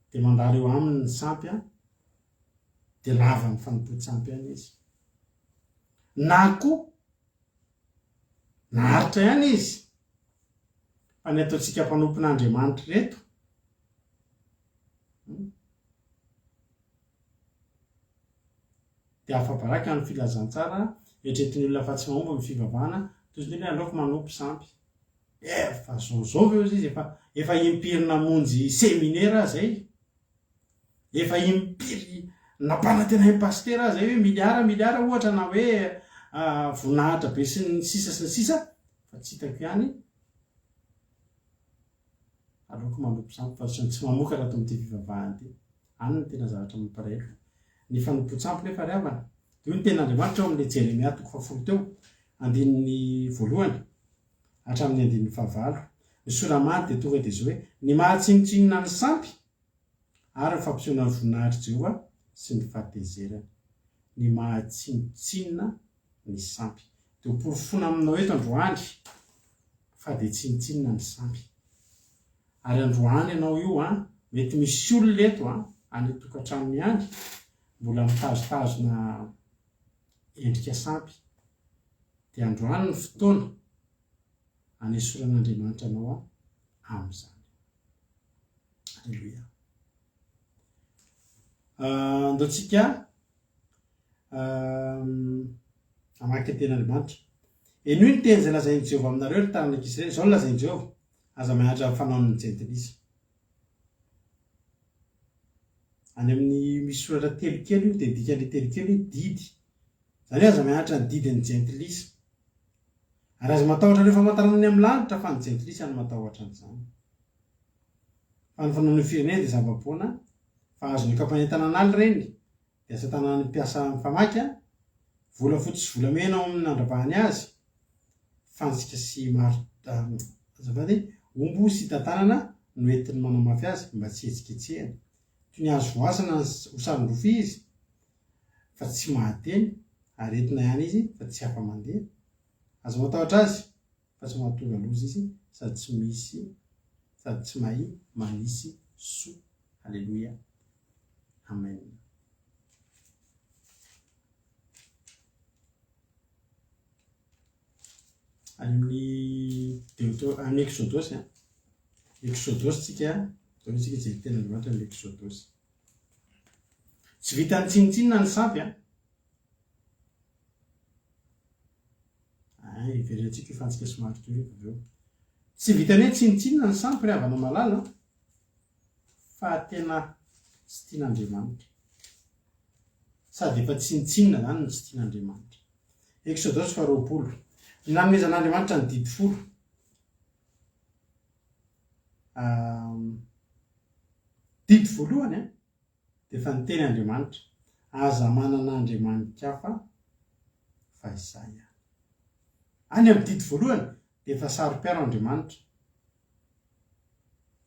dia mandalo eo aminy ny sampy dia lava amin'ny fanompo-tsampy any izy na koa naharitra ihany izy fa ny ataontsika mpanompon'Andriamanitra reto dia afa-baraka ny filazantsara eritreretin'ny olona fa tsy mahomby amin'ny fivavahana toy ny olona aleoko manompo sampy efa zaozao ve izy efa impirina monjy seminaire zay efa impiry nampanantena impastera zay hoe miliara ohatra na hoe voninahitra be sy ny sisa fa tsy hitako ihany aleoko manompo sampy fa tsy mamoaka raha to amin'ity fivavahana ty any ny tena zavatra mampalahelo ny fanompo-tsampy nefa ry havana dia io ny tena Andriamanitra ao amin'ilay Jeremia 10 teo andininy voalohany hatramin'ny andininy fahavalo ny soramany dia tonga dia zao hoe ny mahatsinotsinona ny sampy ary ny fampisehoana ny voninahitra Jehova sy ny fahatezerany ny mahatsinotsinona ny sampy dia hoporofona aminao eto androany fa dia tsinotsinona ny sampy ary androany ianao io mety misy olona eto any tokantranony any mbola mitazotazona endrika sampy dia androany ny fotoana hanesoran'Andriamanitra anao amin'izany. Alleluia. Andaontsika hamaky ten'Andriamanitra. Eny ny teny izay lazain'i Jehova aminareo ry taranak'Israely, izao no lazain'i Jehova aza mianatra fanaon'ny jentilisa. Any amin'ny misy soratra telokely io dia dikan'ilay telokely io didy. Zany hoe aza mianatra ny didin'ny jentilisa. Ary aza matahotra rehefa matarana any amin'ny lanitra fa ny jentilisa no matahotra an'izany. Fa ny fanaon'ny firenena dia zava-poana fa azony kampaintana an'aly reny dia asa tanàna mpiasa mifamaky vola fotsy sy volamena ao amin'ny andravahany azy fantsika sy maro azafady ombo sy tantanana no entiny manamafy azy mba tsy etsiketsehana toy ny azo voasana ho saron-drofia izy fa tsy mahateny ary entina ihany izy fa tsy afa-mandeha azo matahotra azy fa tsy mahatonga loza izy sady tsy misy sady tsy mahay manisy soa. Alleluia. Amen. Amin'ny Exodosy Exodosy tsika tsika tsy tena Andriamanitra ny Exodosy tsy vitany tsinotsinona ny sampy verentsika ifantsika somary toy avy eo. Tsy vitany hoe tsinitsinina ny sampy ry havana malala fa tena tsy tian'Andriamanitra. Sady efa tsinitsinina zany ny tsy tian'Andriamanitra. Exodosy 20. Ny nanomezan'Andriamanitra ny didy 10. Didy voalohany dia efa niteny Andriamanitra, aza manana Andriamanitra hafa fa izay aho. Any amin'ny didy voalohany dia efa saro-piaro Andriamanitra.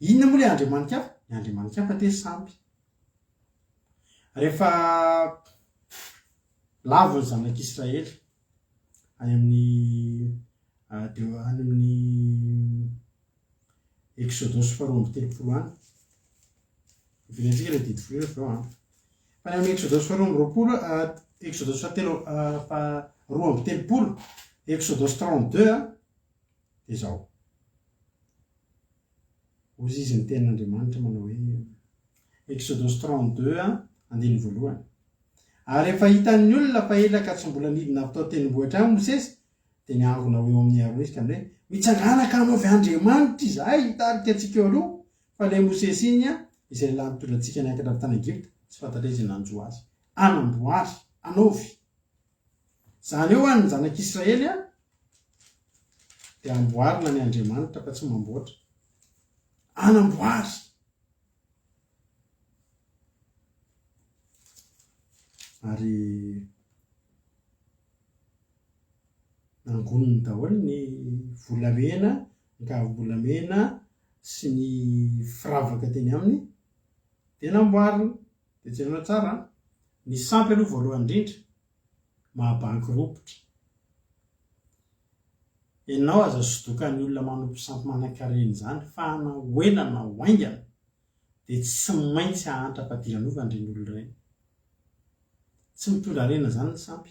Inona moa ilay Andriamanitra hafa? Ny Andriamanitra hafa dia sampy. Rehefa lavo ny zanak'Israely any amin'ny Exodosy 20:30 any. Iverentsika ilay didy voalohany avy eo. Fa ny amin'ny Exodosy 20:20, Exodosy 20:30, Exodosy 32 dia izao. Ozy izy ny tenin'Andriamanitra manao hoe Exodosy 32 andiny voalohany. Ary rehefa hitan'ny olona fa elaka tsy mbola nidina avy tao tendrombohitra any Mosesy dia niangona eo amin'ny Aron izy ka hoe mitsanganaka hanao avy Andriamanitra izahay hitarika antsika eo aloha fa ilay Mosesy iny izay lehilahy nitondra antsika niakatra avy tany Egypta tsy fantatra izy nanjo azy. Anamboary, anaovy. Izany eo any ny zanak'Israely dia amboarina ny Andriamanitra fa tsy mamboatra. Anamboary. Ary nangoniny daholo ny volamena, ny kavim-bolamena sy ny firavaka teny aminy dia namboarina. Dia jerena tsara ny sampy aloha voalohany indrindra mahabanky ropotra. Ianao aza sodokan'ny olona manompo sampy manan-karena izany fa anahoelana hoaingana dia tsy maintsy hahantra-padirana ovan'ireny olona ireny. Tsy mitondra harena zany ny sampy.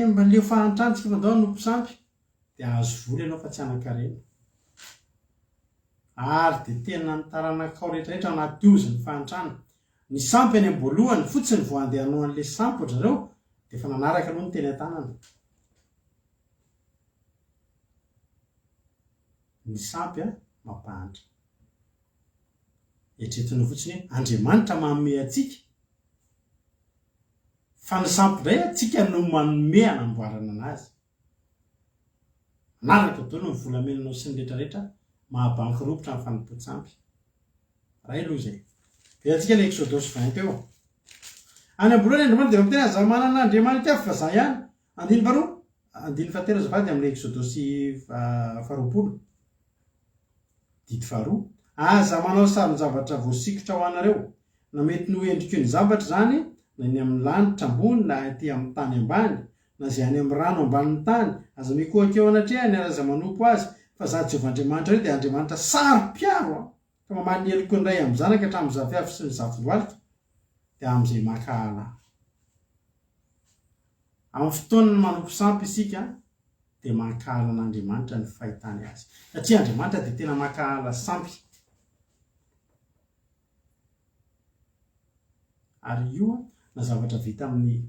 Mba leo fahantransika fa andao nompo sampy dia azo vola ianao fa tsy hanan-karena. Ary dia tena nitaranakao rehetrarehetra anaty ozy ny fahantrana. Ny sampy any am-boalohany fotsiny vao andehanao an'ilay sampy ohatry zareo dia efa nanaraka aloha ny teny an-tanana. Ny sampy mampahantra. Eritreretina fotsiny hoe Andriamanitra manome antsika fa ny sampy indray antsika no manome hanamboarana anazy. Manaraka daholo ny volamenanao sy ny rehetrarehetra mahabanky ropotra amin'ny fanompoan-tsampy. Ray aloha izay. Dia antsika ilay Exodosy 20 eo. Any am-boalohany Andriamanitra dia miteny aza manana Andriamanitra hafa fa izahay ihany. Andiny faharoa, andiny fahatelo azafady amin'ilay Exodosy 20. Didy faharoa. Aza manao saron-javatra voasikotra ho anareo na mety no endriky ny zavatra zany na ny amin'ny lanitra ambony na aty amin'ny tany ambany na izay any amin'ny rano ambanin'ny tany aza mikohaka eo anatrehany ary aza manompo azy fa za Jehovah Andriamanitra io dia Andriamanitra saro-piaro ka mamaly ny heliko ny ray amin'ny zanaka hatramin'ny zafiafy sy ny zavoloalika dia amin'izay makahala. Amin'ny fotoanany manompo sampy isika dia makahala an'Andriamanitra ny fahitany azy satria Andriamanitra dia tena makahala sampy. Ary io na zavatra vita amin'ny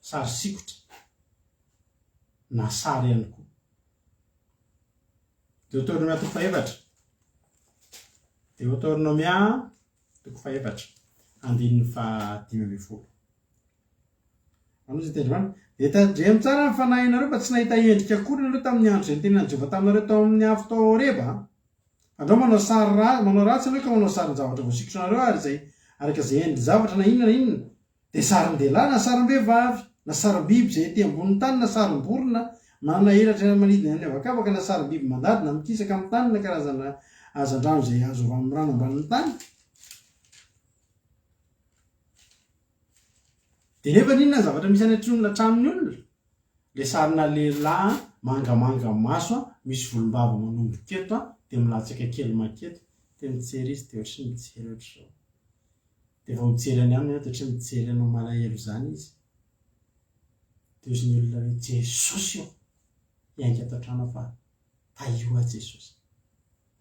sary sikotra na sary ihany koa. Deutéronomia 4:7. Deutéronomia 4:7 andininy 5:10. Ano izay tendromany dia tandremo tsara ny fanahinareo fa tsy nahita endrika akory ianareo tamin'ny andro izay nitenen'i Jehovah taminareo tao amin'ny afo tao Horeba. Andreo manao ratsy ianareo ka manao sarin-javatra voasikotra nareo ary izay araka izay endry zavatra na inona na inona dia sarin-dehilahy na sarim-behivavy na sarim-biby izay ety ambonin'ny tany na sarim-borona manana helatra manidina ny avakavaka na sarim-biby mandady na mikisaka amin'ny tany na karazana hazan-drano izay azo avy amin'ny rano ambanin'ny tany. Dia nefa n'inona ny zavatra misy any an-trano'ny olona? Ilay sarina lehilahy mangamanga maso misy volombava manomboka eto dia milatsaka kely maketo dia mijery izy dia ohatry mijery ohatr'izao. Dia vao mijery any aminy dia ohatry mijery anao malahelo izany izy. Dia ozy ny olona hoe Jesosy io hiainga ato an-trano fa taio a Jesosy.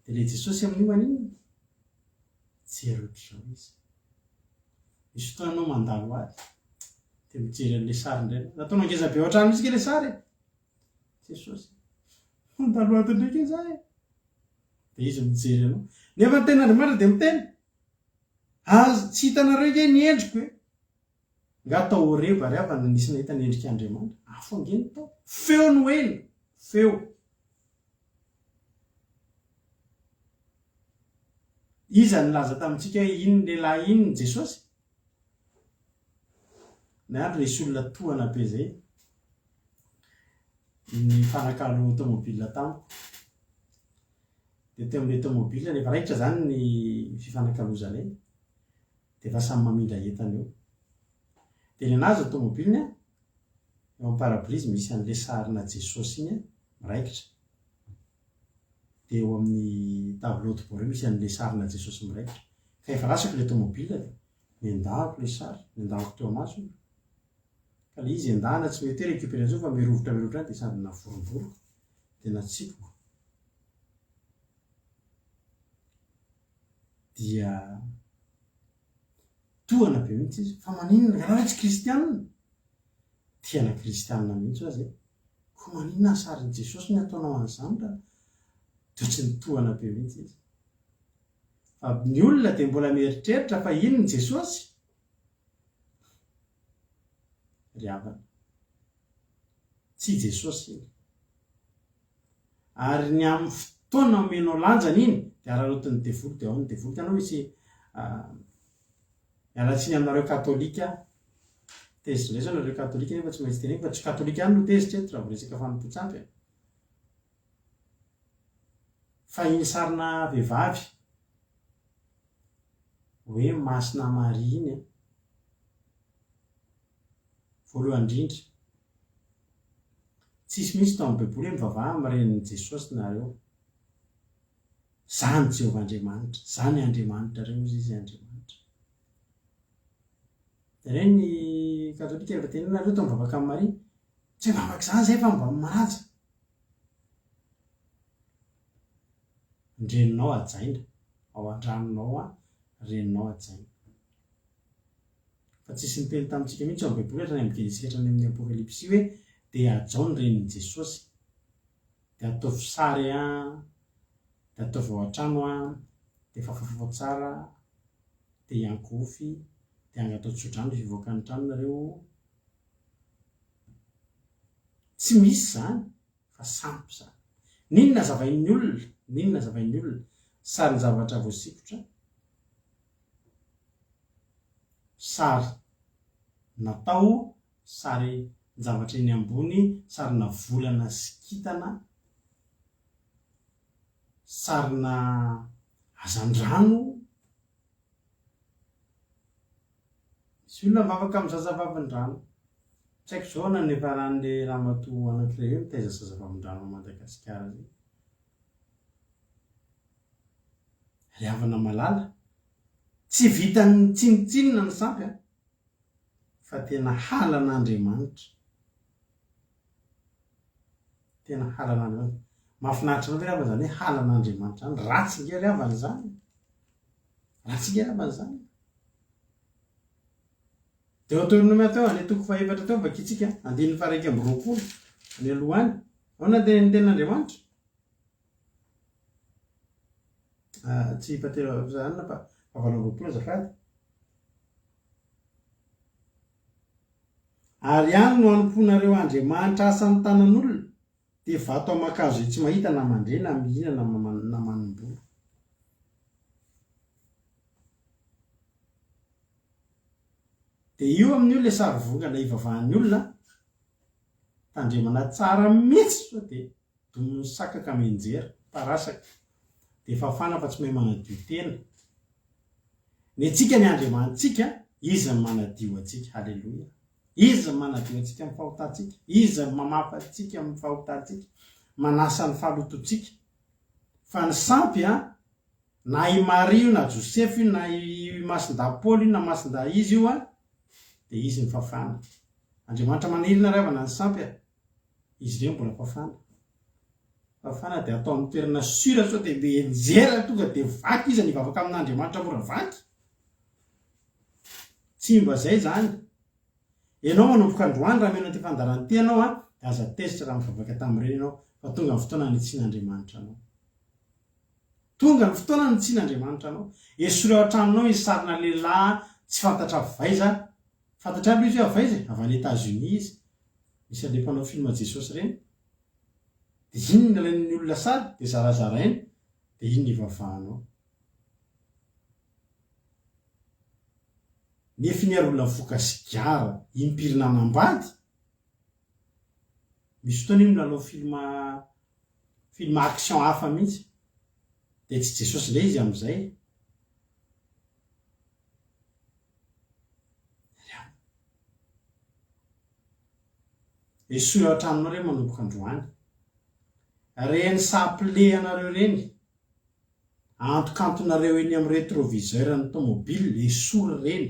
Dia ilay Jesosy amin'io an'inona? Jery ohatr'izao izy. Misy fotoana anao mandalo azy dia mijery an'ilay sary indray. Nataonao ngeza be ao an-trano mihitsy ilay sary. Jesosy ndaloato ndraiky zay de izy mijery anao nefa ny ten'Andriamanitra de miteny azy tsy hitanareo ke ny endriko hoe nga atao oreba ry avana nisy nahita ny endriky Andriamanitra afo angeny tao feo no eny feo iza nilaza tamintsika hoe iny lehilahy iny ny Jesosy na andro resy olona tohana be zay ny fanakalo tomobile tamiko de teo amin'le tomobile nefa raitra zany ny fifanakalozanay de fa samy mamindra entana eo de ny anazy tomobile eo amin'ny parabrise misy an'le sarina Jesosy iny miraikitra de eo amin'ny tableau de bord misy an'le sarina Jesosy miraikitra ka efa lasako le tomobile de nendahako le sary nendahako teo anazy ka le izy endahana tsy mety hoe récupérer fa mirovotra any de sady navoroboroko de natsipoko dia tohana be mihitsy izy fa maninona raha tsy kristianina tiana kristianina mihitsy azy ko maninona ny sarin'i Jesosy ny ataonao an'izany raha toetsy ny tohana be mihitsy izy fa ny olona de mbola mieritreritra fa ino ny Jesosy ry havana tsy Jesosy iny ary ny amin'ny fotoana omenao lanjany iny de ararotiny devoly de ao ny devoly tanao misy mialatsiny aminareo katolika tezitra zay zao nareo katolika nefa tsy maintsy teneny fa tsy katolika ihany no tezitra eto raha resaka fanompotsapy fa iny sarina vehivavy hoe masina Maria iny voalohany indrindra tsisy mihitsy tao amin'ny baiboly hoe mivavaha amireniny Jesosy nareo zany Jehovah-Andriamanitra zany Andriamanitra reo izy Andriamanitra de reny ny katolika rehefa tenena nareo tao mivavaka amin'ny Maria tsy mivavaka zany zay fa mba maraja ndreninao ajaina ao an-tranonao reninao ajaina fa tsisy niteny tamintsika mihitsy ao amin'ny baiboly hatrany amin'ny Genesisy hatrany amin'ny apokalypsy hoe de ajao ny reniny Jesosy de ataovy sary de ataovy ao an-trano de fafafao tsara de iankofy de angatao tsodrano fivoaka ny trano nareo tsy misy zany fa sampy zany ninona zavain'ny olona sary ny zavatra voasikotra sary natao sary ny zavatra eny ambony sarina volana sy kintana sarina hazandrano sy olona mivavaka amin'ny zazavavindrano tsy haiko zao na nefa ran'le ramatoa anankiray hoe mitaiza zazavavindrano a Madagasikara zay ry havana malala tsy vitany tsinitsinina ny sampy fa tena halan'Andriamanitra tena halan'Andriamanitra mahafinaritra anao ve ry havana zany hoe halan'Andriamanitra zany ratsy nge ry havana zany ratsy nge ry havana zany de otorino miateo ane toko faefatra teo vakitsika andininy faraiky amby roapolo ny alohany aona de ny ten'Andriamanitra tsy patelo zany fa valo roapolo azafady ary ihany no anomponareo Andriamanitra asan'ny tanan'olona de vato amakazo tsy mahita na mandre na mihina na manombola de io amin'ny olona sary vongana ivavahan'ny olona tandremana tsara mihitsy so de dominy sakaka menjera parasaka de fafana fa tsy mahay manadio tena ny atsika ny Andriamanitsika izy manadio atsika halleloia izy manadio atsika amin'ny fahotantsika izy mamafa atsika amin'ny fahotantsika manasa ny fahalototsika fa ny sampy na i Maria na Josefy na i masinda-Paoly na masinda izy io de izy ny fafana Andriamanitra manirina ry havana ny sampy izy ireo mbola fafana de atao amin'ny toerana sura so de enjera tonga de vaky izy nivavaka amin'Andriamanitra mora vaky tsy mba zay zany ianao manomboka androany raha mena ty fandaranty anao aza tezitra raha mivavaka tamin'ireny ianao fa tonga ny fotoana nitsian'Andriamanitra anao tonga ny fotoana nitsian'Andriamanitra anao esolo ao an-tranonao izy sarina lehilahy tsy fantatra vaiza fantatra aby izy hoe avaiza avy any États-Unis izy misy ale mpanao filma Jesosy reny de iny ny alain'ny olona sary de zarazarainy de iny ny vavahanao nefa iny ary olona mivoaka sigara impirina anambady misy fotoana iny milalao film action hafa mihitsy de tsy Jesosy le izy am'izay esoa ao an-tranonao reny manomboka androany reny saple anareo reny antokantonareo eny amin'ny rétroviseur ny tomobile esory reny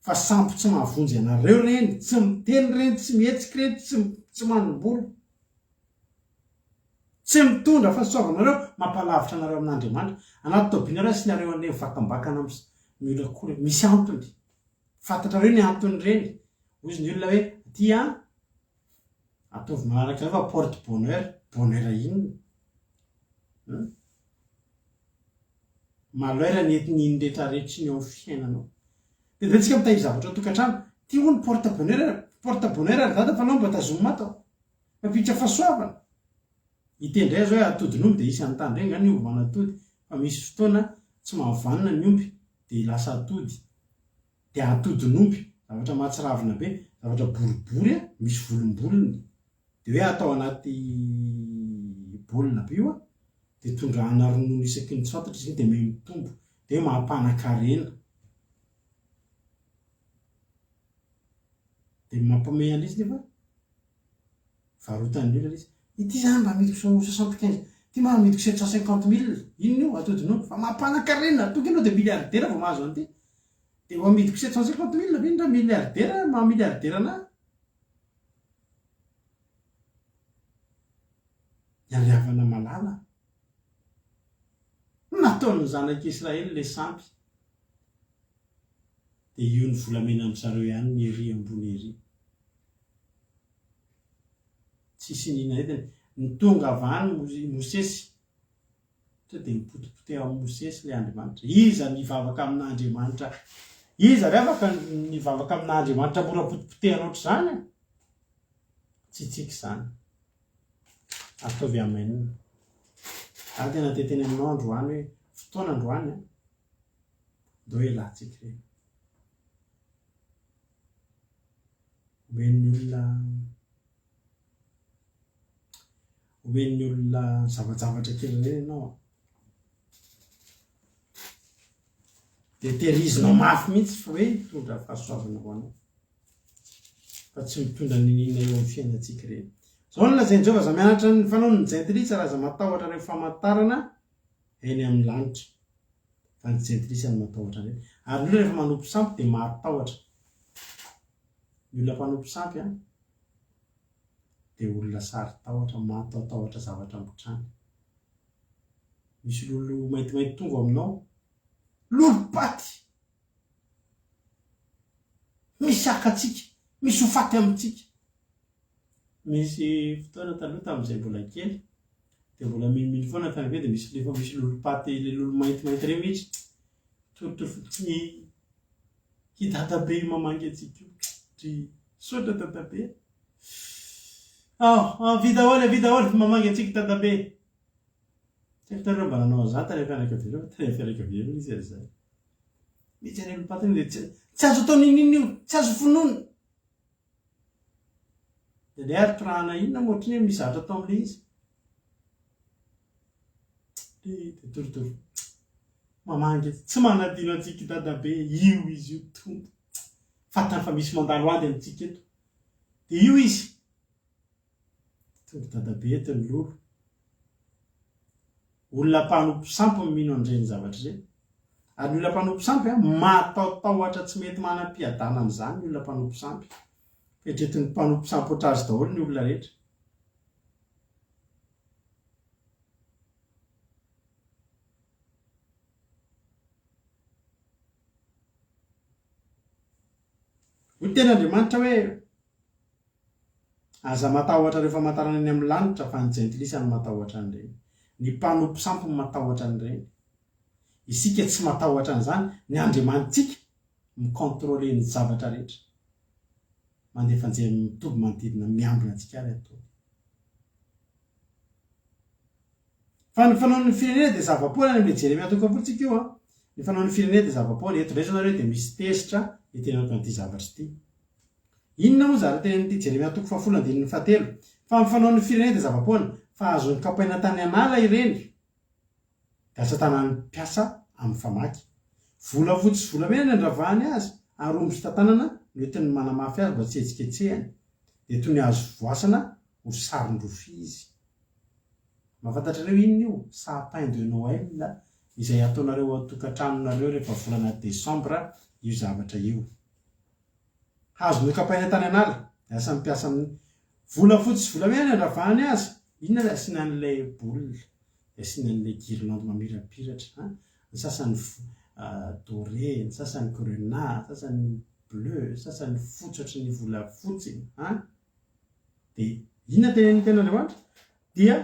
fa sampy tsy mahavonjy anareo reny tsy miteny reny tsy mihetsika reny tsy manombola tsy mitondra fa soavanareo mampalavitra anareo amin'Andriamanitra anaty tobinareo sy nareo an'le mivatam-bakana mila kory misy antony fantatrareo ny antony reny ozy ny olona hoe tia atovy manaraka fa porte bonheur inona malheur ny iny rehetrarehetra iny eo amin'ny fiainanao de tsika mitahiry zavatra ao tokantrano tia ho ny porte bonheur ary dada fa nao mba tazomina atao mampitsa fahasoavana itendray zao hoe atodin'omby de isy anontany reny ngany omby manatody fa misy fotoana tsy mahavanina ny omby de lasa atody de atodin'omby zavatra mahatsiravina be zavatra boribory misy volombolony de hoe atao anaty baolina be io de tondrahana ronono isaky ny tsy fantatra izy de mitombo de mampanan-karena de mampame an'izy nefa varotany olona izy ity zany mba midiko 75 ty mba midiko 750 000 inona io atodin'omby fa mampanan-karena tonga anao de milliardaire vao mahazo an'ity de ho amidiko 750 000 be ndra milliardaire maha milliardaire ana iariavana malala nataon'ny zanaka Israely le sampy de io ny volamena am'zareo ihany ny ery ambony ery tsisy nina etiny ny tonga avany Mosesy sao de mipotipoteha amin'ny Mosesy le Andriamanitra iza nivavaka amin'Andriamanitra iza ry afaka nivavaka amin'Andriamanitra mora potipotehanao ohatr' zany tsy tsika zany ataovy amainina ary tena teteny aminao androany hoe fotoana androany do elatsika reny omen'ny olona zavajavatra kely reny ianao de terizinao mafy mihitsy fa hoe mitondra fahasoavana ho anao fa tsy mitondra ninina eo amin'ny fiainatsika reny zao ny lazain'i Jehova za mianatra ny fanaony ny jentilisa raha za matahotra reo famantarana eny amin'ny lanitra fa ny jentilisa ny matahotra reny ary olona rehefa manompo sampy de mahatahotra ny olona mpanompo sampy de olona sary tahotra mahatahotahotra zavatra ambotrany misy lolo maintimainty tonga aminao lolo-paty misy akatsika misy hofaty amintsika misy fotoana taloha tamin'izay mbola kely de mbola miniminy foana tany be de misy lefa misy lolo-paty le lolo maintimainty reny mihitsy torotoro hidadabe mamangy atsika io dry sotra dadabe vida oly mamangy atsika dadabe taitareo mba nanao azata rehefa fianakaviana tena fianakaviana izy ary zay misy any lolo-paty de tsy azo atao ninina io tsy azo fonono de le ary pirahana inona moatriny hoe mizatra atao am'le izy de torotoro mamangy tsy manadino atsika dadabe io izy io tonga fatany fa misy mandalo ady amintsika eto de io izy tonga dadabe eto ny lolo olona mpanompo sampy mino an'ireny zavatra zay ary ny olona mpanompo sampy mataotahotra tsy mety manam-piadana an'izany ny olona mpanompo sampy fetretin'ny mpanompo sampy oatra azy daholo ny olona rehetra ho ten'Andriamanitra hoe aza matahotra rehefa matarana any amin'ny lanitra fa ny jentilisa ny matahotra an'ireny, ny mpanompo sampo ny matahotra an'ireny. Isika tsy matahotra an'izany, ny andriamanitsika mikontrôle ny zavatra rehetra, mandefa anjely mitoby manodidina miambina antsika ary atao. Fa ny fanaon'ny firenena dia zava-poana any amin'ny Jeremia 4:7 io a. Ny fanaon'ny firenena dia zava-poana, eto ndray zao nareo dia misy tesitra itenenako an'ity zavatra ity. Inona moa zara tenen'ity Jeremia 4:7? Fa ny fanaon'ny firenena dia zava-poana, fa azon'ny kapaina tany anala ireny, dia asa tanany mpiasa amin'ny famaky. Vola fotsy sy volamena ny ravahany azy, ary omby sy tantanana no entiny manamafy azy mba tsy hetsiketsehany, dia toy ny azo voasana ho sarin-drofia izy. Mahafantatrareo inona io? Sapin de Noël izay ataonareo atokantranonareo rehefa volana Desambra io zavatra io. Hazo nokapaina tany anala, asa mampiasa amin'ny vola fotsy sy volamena ny ravahany azy. Inona ilay asiana an'ilay boule, asiana an'ilay guirlande mamirapiratra, ny sasany doré, ny sasany grenat, ny sasany bleu, ny sasany fotsy ohatry ny vola fotsy. Dia inona tenen'ny tena Andriamanitra? Dia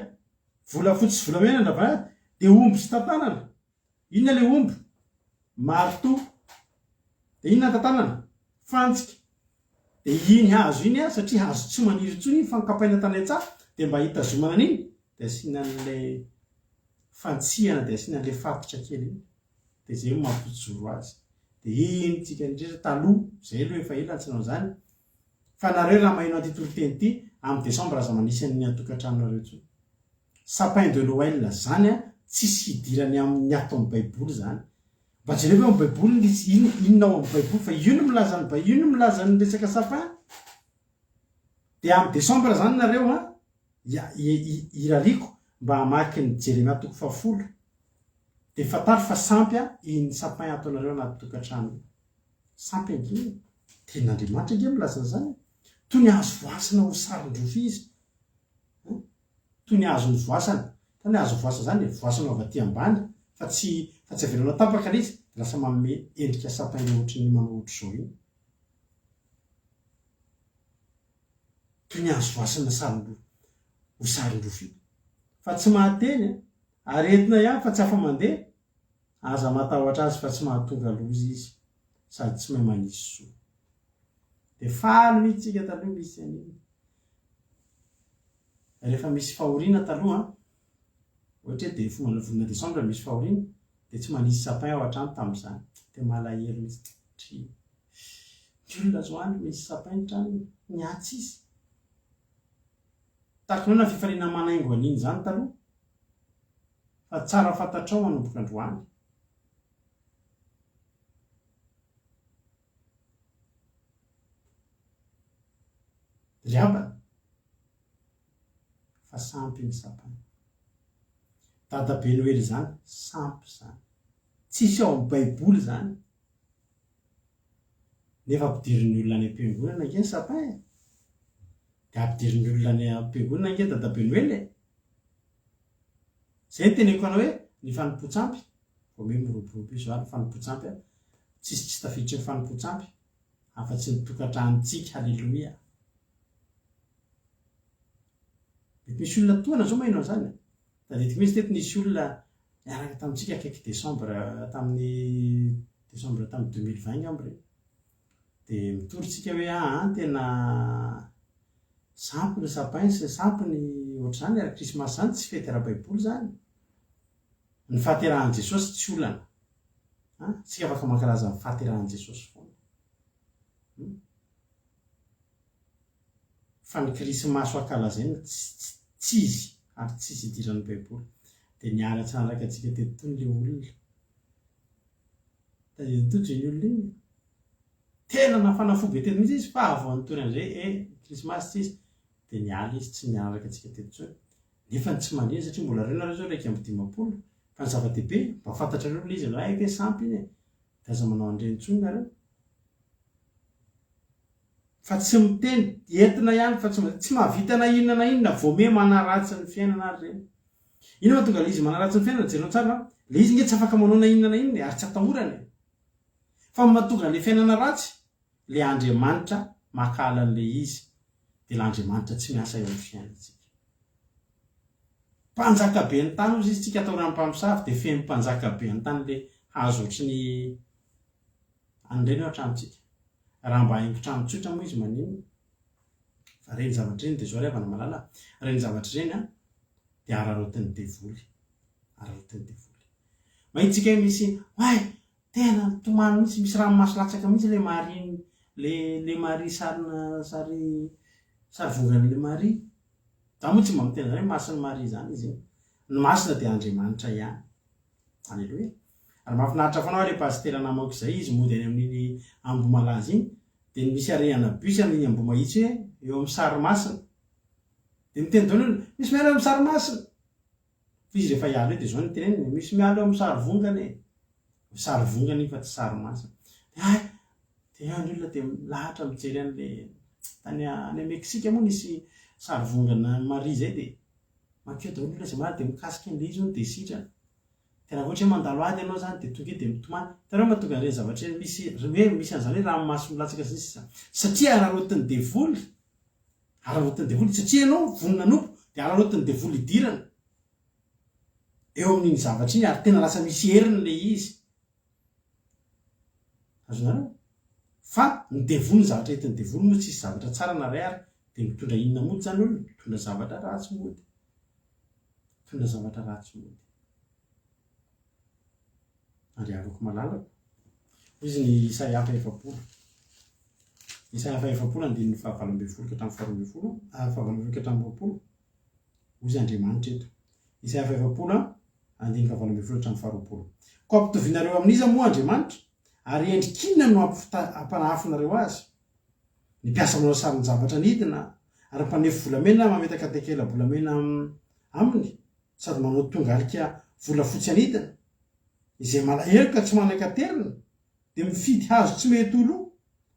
vola fotsy sy volamena ny ravahany, dia omby sy tantanana. Inona ilay omby? Marteau. Dia inona tantanana? Fantsika. Dia iny hazo iny a, satria hazo tsy maniry intsony fa nikapaina tany an-tsaha, dia mba hitazomana an'iny dia asiana an'ilay fantsihana, dia asiana an'ilay fatotra kely iny, dia izay mampijoro azy. Dia iny tsika indrindra taloha, izay aloha efa ela antsinao izany. Fa nareo raha maheno an'ity toro-teny ity, amin'ny Desambra aza manisy ny atokantranonareo tsony. Sapin de Noël zany a, tsisy hidirany amin'ny ato amin'ny Baiboly zany. Mba jereo hoe amin'ny Baiboly nisy inona ao amin'ny Baiboly, fa io no milaza ny io no milaza ny resaka sapin. Dia amin'ny Desambra zany nareo a, irariko mba hamaky ny Jeremia 4:10. Dia fataro fa sampy a iny sapin ataonareo anaty tokantrano. Sampy angina, ten'Andriamanitra nge milaza an'izany. Toy ny hazo voasana ho sarin-drofia izy. Toy ny hazo voasana. Fa ny hazo voasana zany dia voasana avy aty ambany, fa tsy avelanao tapaka izy, dia lasa manome endrika sapin ohatra ny manao ohatra izao iny. Toy ny hazo voasana ho sarin-drofia. Fa tsy mahateny, aretina ihany fa tsy afa mandeha, aza matahotra azy fa tsy mahatonga loza izy, sady tsy mahay manisy soa. Dia faly mihitsika taloha misy an'iny. Rehefa misy fahoriana taloha, ohatra hoe dia fomba volana Desambra misy fahoriana, dia tsy manisy sapin ao an-trano tamin'izany. Dia malahelo mihitsy. Ny olona zao andro misy sapin ny trano, niatsy izy. Takonao na fifaliana manaingo an'iny zany taloha, fa tsara fantatrao manomboka androany. Riabana fa sampy ny sapin. Dadabe Noely zany sampy zany, tsisy ao amin'ny Baiboly zany. Nefa ampidirin'ny olona any am-piangonana ange ny sapin, dia ampidirin'ny olona any am-piangonana ange dadabe Noely. Izay teneko anao hoe ny fanompoantsampy, vao hoe miroborobo izy ny fanompoantsampy, tsisy tafiditra ny fanompoantsampy, afa-tsy ny tokantranontsika. Halleloia. Mety misy olona toana zao maheno an'izany. Da netiko misy teto nisy olona niaraka tamintsika akaiky Desambra, tamin'ny 2020 amby reny. Dia mitoritsika hoe tena sampy ny sapin sy sampy ny ohatr'izany ary krismasy zany tsy fety ara-Baiboly zany. Ny fahaterahan'i Jesosy tsy olana. Tsika afaka mankalaza ny fahaterahan'i Jesosy foana. Fa ny krismasy ho ankalazaina tsy izy, ary tsy izy idiran'ny Baiboly. Dia nialatsy anaraka antsika teto ny olona. Da nitojo iny olona iny. Tena nafanafo be teto mihitsy izy, fa avy nitory an'izay, krismasy tsy izy. Dia niala izy tsy niaraka antsika teto tsony. Nefa tsy manino satria mbola renareo zao 120. Fa ny zava-dehibe mba fantatrareo ilay izy hoe sampy iny. Dia aza manao an'ireny tsony nareo. Fa tsy miteny entina ihany, fa tsy mahavita na inona voame manaratsy ny fiainana ary reny. Ino mahatonga ilay izy manaratsy ny fiainana? Jerenao tsara, ilay izy nge tsy afaka manao na inona ary tsy atahorany. Fa mahatonga ilay fiainana ratsy, ilay Andriamanitra makahala an'ilay izy. dia l'Andriamanitra tsy miasa eo amin'ny fiainantsika. Mpanjaka be ny tany ozy izy tsika atao raha mpamosavy dia feno mpanjaka be ny tany le hazo ohatry ny an'ireny ao an-tranontsika. Raha mba haingo-trano tsotra moa izy manino fa reny zavatra reny dia zao ry havana malala, reny zavatra reny a dia ararotin'ny devoly, ararotin'ny devoly. Mahitsika hoe misy hoay tena tomany mihitsy, misy ranomasy latsaka mihitsy le Maria, le Maria sary vongan'le Maria. Za moa tsy mba mitena zany masin'ny Maria zany izy. Ny masina dia Andriamanitra ihany. Alleloia. Ary mahafinaritra foana hoe le pasitera namako izay izy mody any amin'iny Ambomalaza iny dia misy arehana bus amin'iny Ambomahitsy hoe eo amin'ny Sarimasina. Dia miteny daholo hoe misy miala eo amin'ny Sarimasina. Fa izy rehefa hiala eo dia zao no teneniny, misy miala eo amin'ny Sarivongana e. Sarivongana iny fa tsy Sarimasina. Dia ny olona dia lahatra mijery an'le tany any Meksika moa nisy sarivongana Maria zay dia makeo daholo olona izay malala dia mikasika an'ilay izy hono dia sitrana. Tena ohatra hoe mandalo ady ianao zany dia tonga dia mitomany. Tareo mahatonga an'ireny zavatra hoe misy an'izany hoe ranomasy milatsaka sisa satria ararotin'ny devoly. Ararotin'ny devoly satria ianao vonona nompo dia ararotin'ny devoly idirana eo amin'iny zavatra iny ary tena lasa misy heriny ilay izy. Azonareo? Fa ny devoly ny zavatra entin'ny devoly moa tsisy zavatra tsara na ray ary dia mitondra inona mody zany olona? Mitondra zavatra ratsy mody. Mitondra zavatra ratsy mody. Andriavako malalako. Izy ny Isaia 7. Isaia 7 andininy 12 ka hatramin'ny 12. Fahavalo ka hatramin'ny 20. Ozy Andriamanitra eto. Isaia 7 andininy 12 hatramin'ny 20. Ko ampitovinareo amin'iza moa Andriamanitra ary endrikinona no hampanahafinareo azy. Ny mpiasa manao sarin'ny zavatra nidina ary mpanefy volamena mametaka tekela volamena aminy sady manao tongalika volafotsy anidina izay malahelo ka tsy manan-katerina dia mifidy hazo tsy mety olo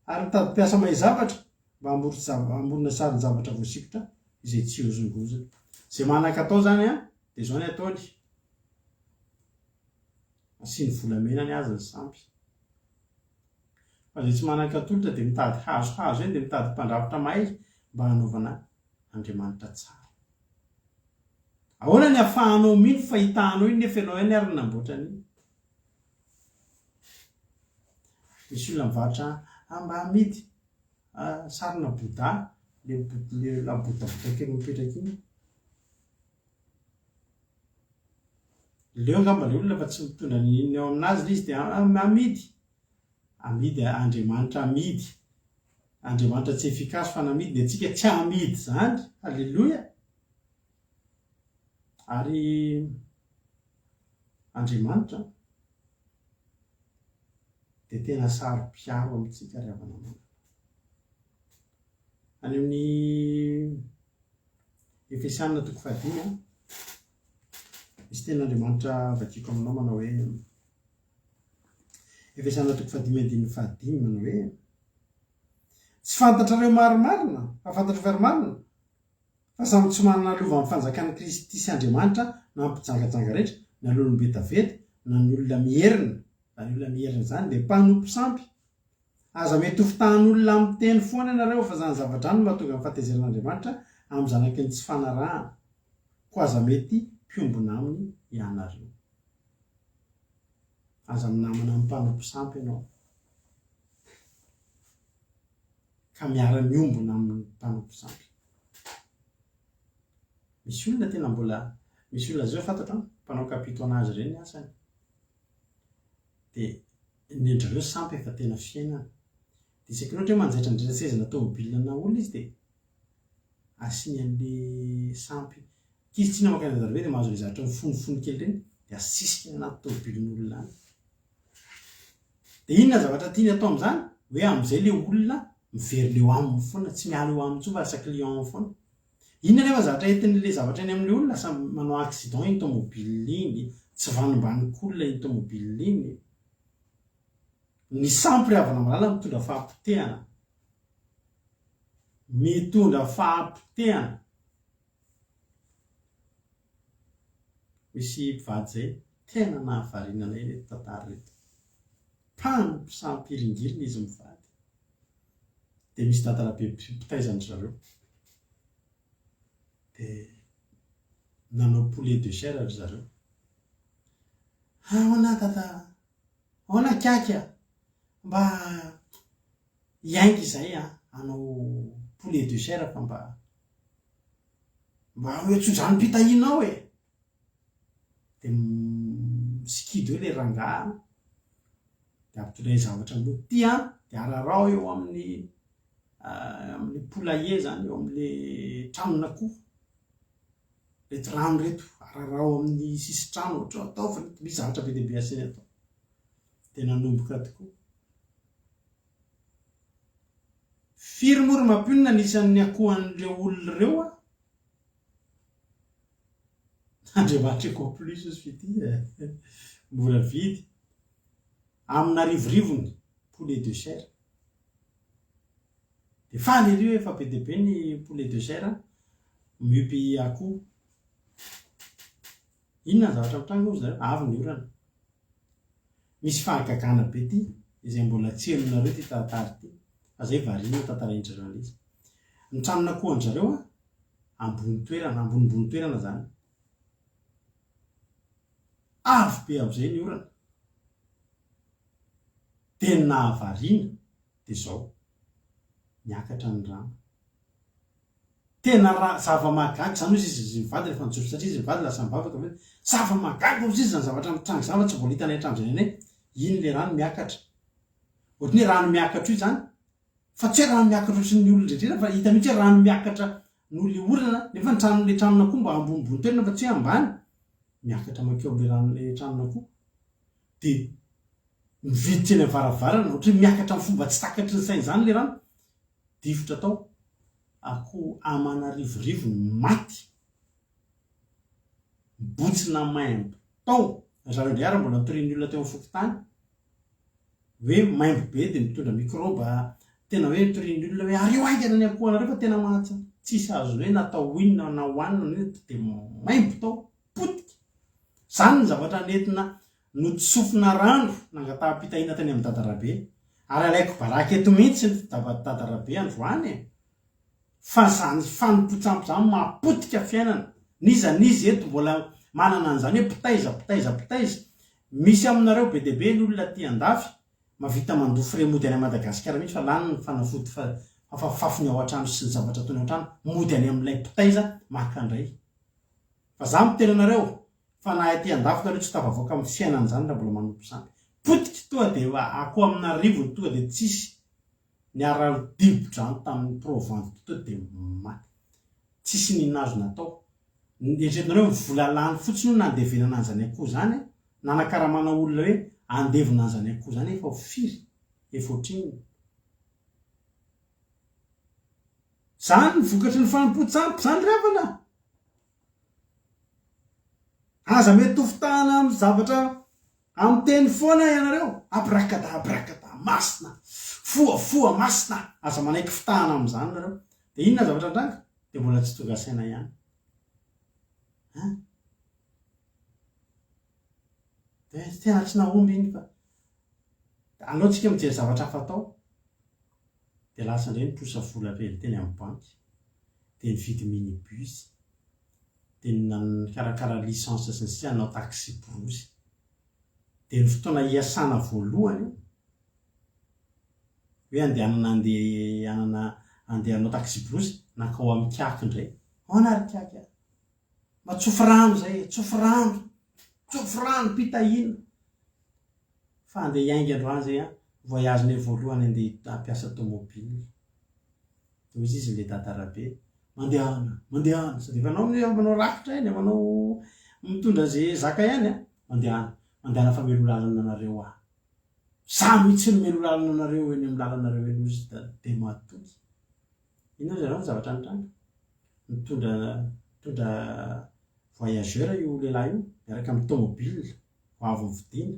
ary mitady mpiasa mahay zavatra mba hamorona sarin'ny zavatra voasikotra izay tsy ozongozona. Izay manan-katao zany a dia zao ny ataony. Asiany volamenany azy ny sampy. Fa izay tsy manan-katolotra dia mitady hazo eny dia mitady mpandrafitra mahay mba hanaovana Andriamanitra tsara. Ahoana ny ahafahanao mino fahitanao iny nefa ianao ihany ary namboatra an'iny. Misy olona mivarotra mba hamidy sarina Bouddha, le labodabota kely mipetraka iny. Leo angamba le olona fa tsy mitondra ny inona eo aminazy le izy dia amidy. Amidy Andriamanitra amidy. Andriamanitra tsy efikasy fa namidy dia antsika tsy amidy zany. Alleloia. Ary Andriamanitra dia tena saro-piaro amintsika ry havana mana. Any amin'ny Efesianina 5 misy tena Andriamanitra vakiko aminao manao hoe Efesianina 5:5 manao hoe tsy fantatrareo marimarina fa fantatro verimarina fa samy tsy manana lova amin'ny fanjakan'ny Kristy sy Andriamanitra na ampijangajanga rehetra na lolombe davety na ny olona mierina. Na ny olona mierina zany dia mpanompo sampy. Aza mety ho fitahan'olona amin'ny teny foana ianareo fa zany zavatra no mahatonga amin'ny fahatezerin'Andriamanitra amin'ny zanaky ny tsy fanarahana. Ko aza mety piombona aminy ianareo. Aza minamana amin'ny mpanompo sampy ianao ka miara-miombona amin'ny mpanompo sampy. Misy olona tena mbola misy olona zao fantatra mpanao kapito anazy ireny asany. Dia ny andrareo sampy efa tena fiainana. Dia isaky loatra hoe manjaitra ny dresasezana tômôbilina na olona izy dia asiny an'le sampy. Kizy tsy namakany anjareo dia mahazo le zavatra mifonofony kely reny dia asisika anaty tômôbilin'olona any. Dia inona zavatra tiany atao amin'izany? Hoe amin'izay le olona miverina eo aminy foana, tsy miala eo aminy intsony fa lasa client foana. Inona nefa zavatra entin'le zavatra eny amin'ny olona lasa manao accident iny tômôbilina iny, tsy vanim-banin-kolona iny tômôbilina iny. Ny sampy ry havana malala mitondra fahampotehana. Mitondra fahampotehana. Misy mpivady zay tena nahavariana anay reto tantara reto. Mpanompo sampy iringirina izy mivady. Dia misy tantara be mpitaizana zareo. dia nanao poulet de chair ry zareo. Ahoana tata, ahoana kaka, mba hiainga izay hanao poulet de chair fa mba hoe tsy ho zany mpitahinao e. Dia sikidy eo ilay rangahy dia ampitolay zavatra milo ty dia ararao eo amin'ny poulailler zany, eo amin'ilay tranon'akoho, reto rano reto ararao amin'ny sisi-trano ohatra atao fa misy zavatra be dia be asiny atao. Dia nanomboka tokoa. Firy mora mampionina anisan'ny akohan'ireo olona ireo Andriamanitra eko plus izy fity mbola vidy amina rivorivony poulet de chair. Dia faly iry efa be dia be ny poulet de chair miompy akoho. Inona ny zavatra mitranga ozy zareo? Avy ny orana. Misy fahagagana be ty izay mbola tsy henonareo ty tantara ty fa zay variana tantarain-jareo an'izy. Ny tranon'akoho an'zareo ambony toerana, ambonimbony toerana zany. Avy be amin'izay ny orana. Tena variana dia zao miakatra ny rano. Tena zava-mahagaga zany ozy izy mivady rehefa mijoro satria izy mivady lasa mivavaka hoe zava-mahagaga ozy izy zany zavatra mitranga zavatra tsy vola hitanay hatramin'izay iny ilay rano miakatra. Ohatry ny rano miakatra io zany fa tsy hoe rano miakatra ohatry ny olona indrindrina fa hita mihitsy hoe rano miakatra noho le orana nefa ny tranon'ilay tranon'akoho mba ambonimbony toerana fa tsy hoe ambany. Miakatra makeo amin'ilay ranon'ilay tranon'akoho dia mividitra eny avaravarana ohatry miakatra amin'ny fomba tsy takatry ny sainy zany ilay rano. Difotra tao akoho amana rivorivony maty, mibotsina maimbo tao. Zareo indray ary mbola mitorian'ny olona teo amin'ny fokotany hoe maimbo be dia mitondra mikroba, tena hoe mitorian'ny olona hoe areo aingana ny akohanareo fa tena mahatsa, tsisy azo hoe natao inona na hohanina dia maimbo tao potika. Zany ny zavatra nentina notsofina rano nangataham-pitahina tany amin'ny Dadarabe ary alaiko baraka eto mihitsy ny Dadarabe androany fa zany fanompotsam zany mahapotika fiainana. N'izy eto mbola manana an'izany hoe pitaiza. Misy aminareo be dia be ny olona aty andafy mavita mandofo remody any Madagasikara mihitsy fa lany ny fanafody fafiny ao an-trano sy ny zavatra ataony ao an-trano mody any amin'ilay pitaiza makandray. Fa za miteny anareo fa na aty andafy nareo tsy tafavoaka amin'ny fiainana zany raha mbola manompo zany. Potika toa dia akoho amina rivo toa dia tsisy ny ara-dibo-drano tamin'ny Provence toa dia maty. Tsisy ninona azo natao. Eritreretinareo mivolalany fotsiny no nandevenana an'izany akoho zany, nanakaramana olona hoe andevina an'izany akoho zany efa ho firy, efa ohatrin'ny. Zany ny vokatry ny fanompoan-tsampy zany ravana. Aza mety hofitahana amin'ny zavatra amin'ny teny foana ianareo. Abrakada masina, foa masina. Aza manaiky fitahana amin'izany nareo. Dia inona zavatra andraka? Dia mbola tsy tonga saina ihany. Dia tena tsy nahomby iny fa aleontsika mijery zavatra hafa atao. Dia lasa indray niposa vola be teny amin'ny banky, dia nividy minibus, dia nikarakara licence sy ny sisa hanao taxi borosy. Dia ny fotoana hiasana voalohany hoe andeha hanao taxi borosy nakao amin'ny kiaky indray. Ahoana ary kiaky mba tsofy rano zay, tsofy rano pitahina. Fa andeha hiainga androany zay voyage-ny voalohany andeha hampiasa tomobily. Dia izy ilay Dadarabe mandehana sady efa manao rakitra eny, manao mitondra zay zaka ihany mandehana fa melo lalana anareo za mihitsy no melo lalana anareo eny amin'ny lalanareo eny ozy dia matoky. Inona zareo ny zavatra nitranga? Mitondra voyageur io lehilahy io miaraka amin'ny tomobile ho avy nividiana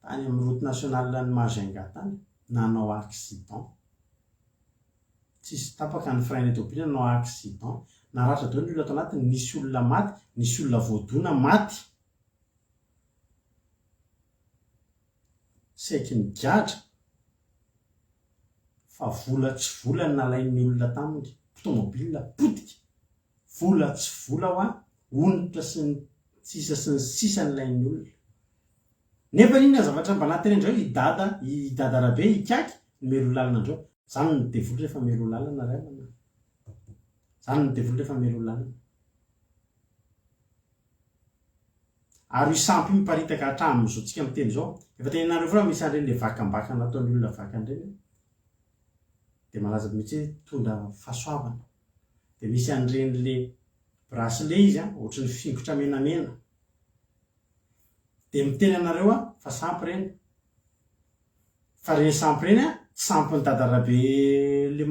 tany amin'ny route nationale ny Majunga tany, nanao accident. Tsisy tapaka ny frein-ny tomobile, nanao accident. Naratra daholo ny olona ato anatiny, nisy olona maty, nisy olona voadona maty. Saiky ny gadra fa vola tsy vola ny nalain'ny olona taminy tomobile potika. vola tsy vola ho onitra sy ny sisa sy ny sisa nylain'ny olona nefa inona zavatra mba nateny andreo idada rabe ikaiky mero lalana andreo zany ny devoly rehefa mero lalana ray mana zany ny devoly rehefa mero lalana ary isampy miparitaka hatramin'izao tsika miteny zao efa tenanareo foana misy an'ireny le vakambaka nataon'ny olona vakan'ireny de malaza mihitsy tondra fahasoavana de misy an'ireny le bracelet izy ohatry ny fingotra menamena de miteny anareo fa sampy reny fa reny sampy reny sampy ny dadarabe le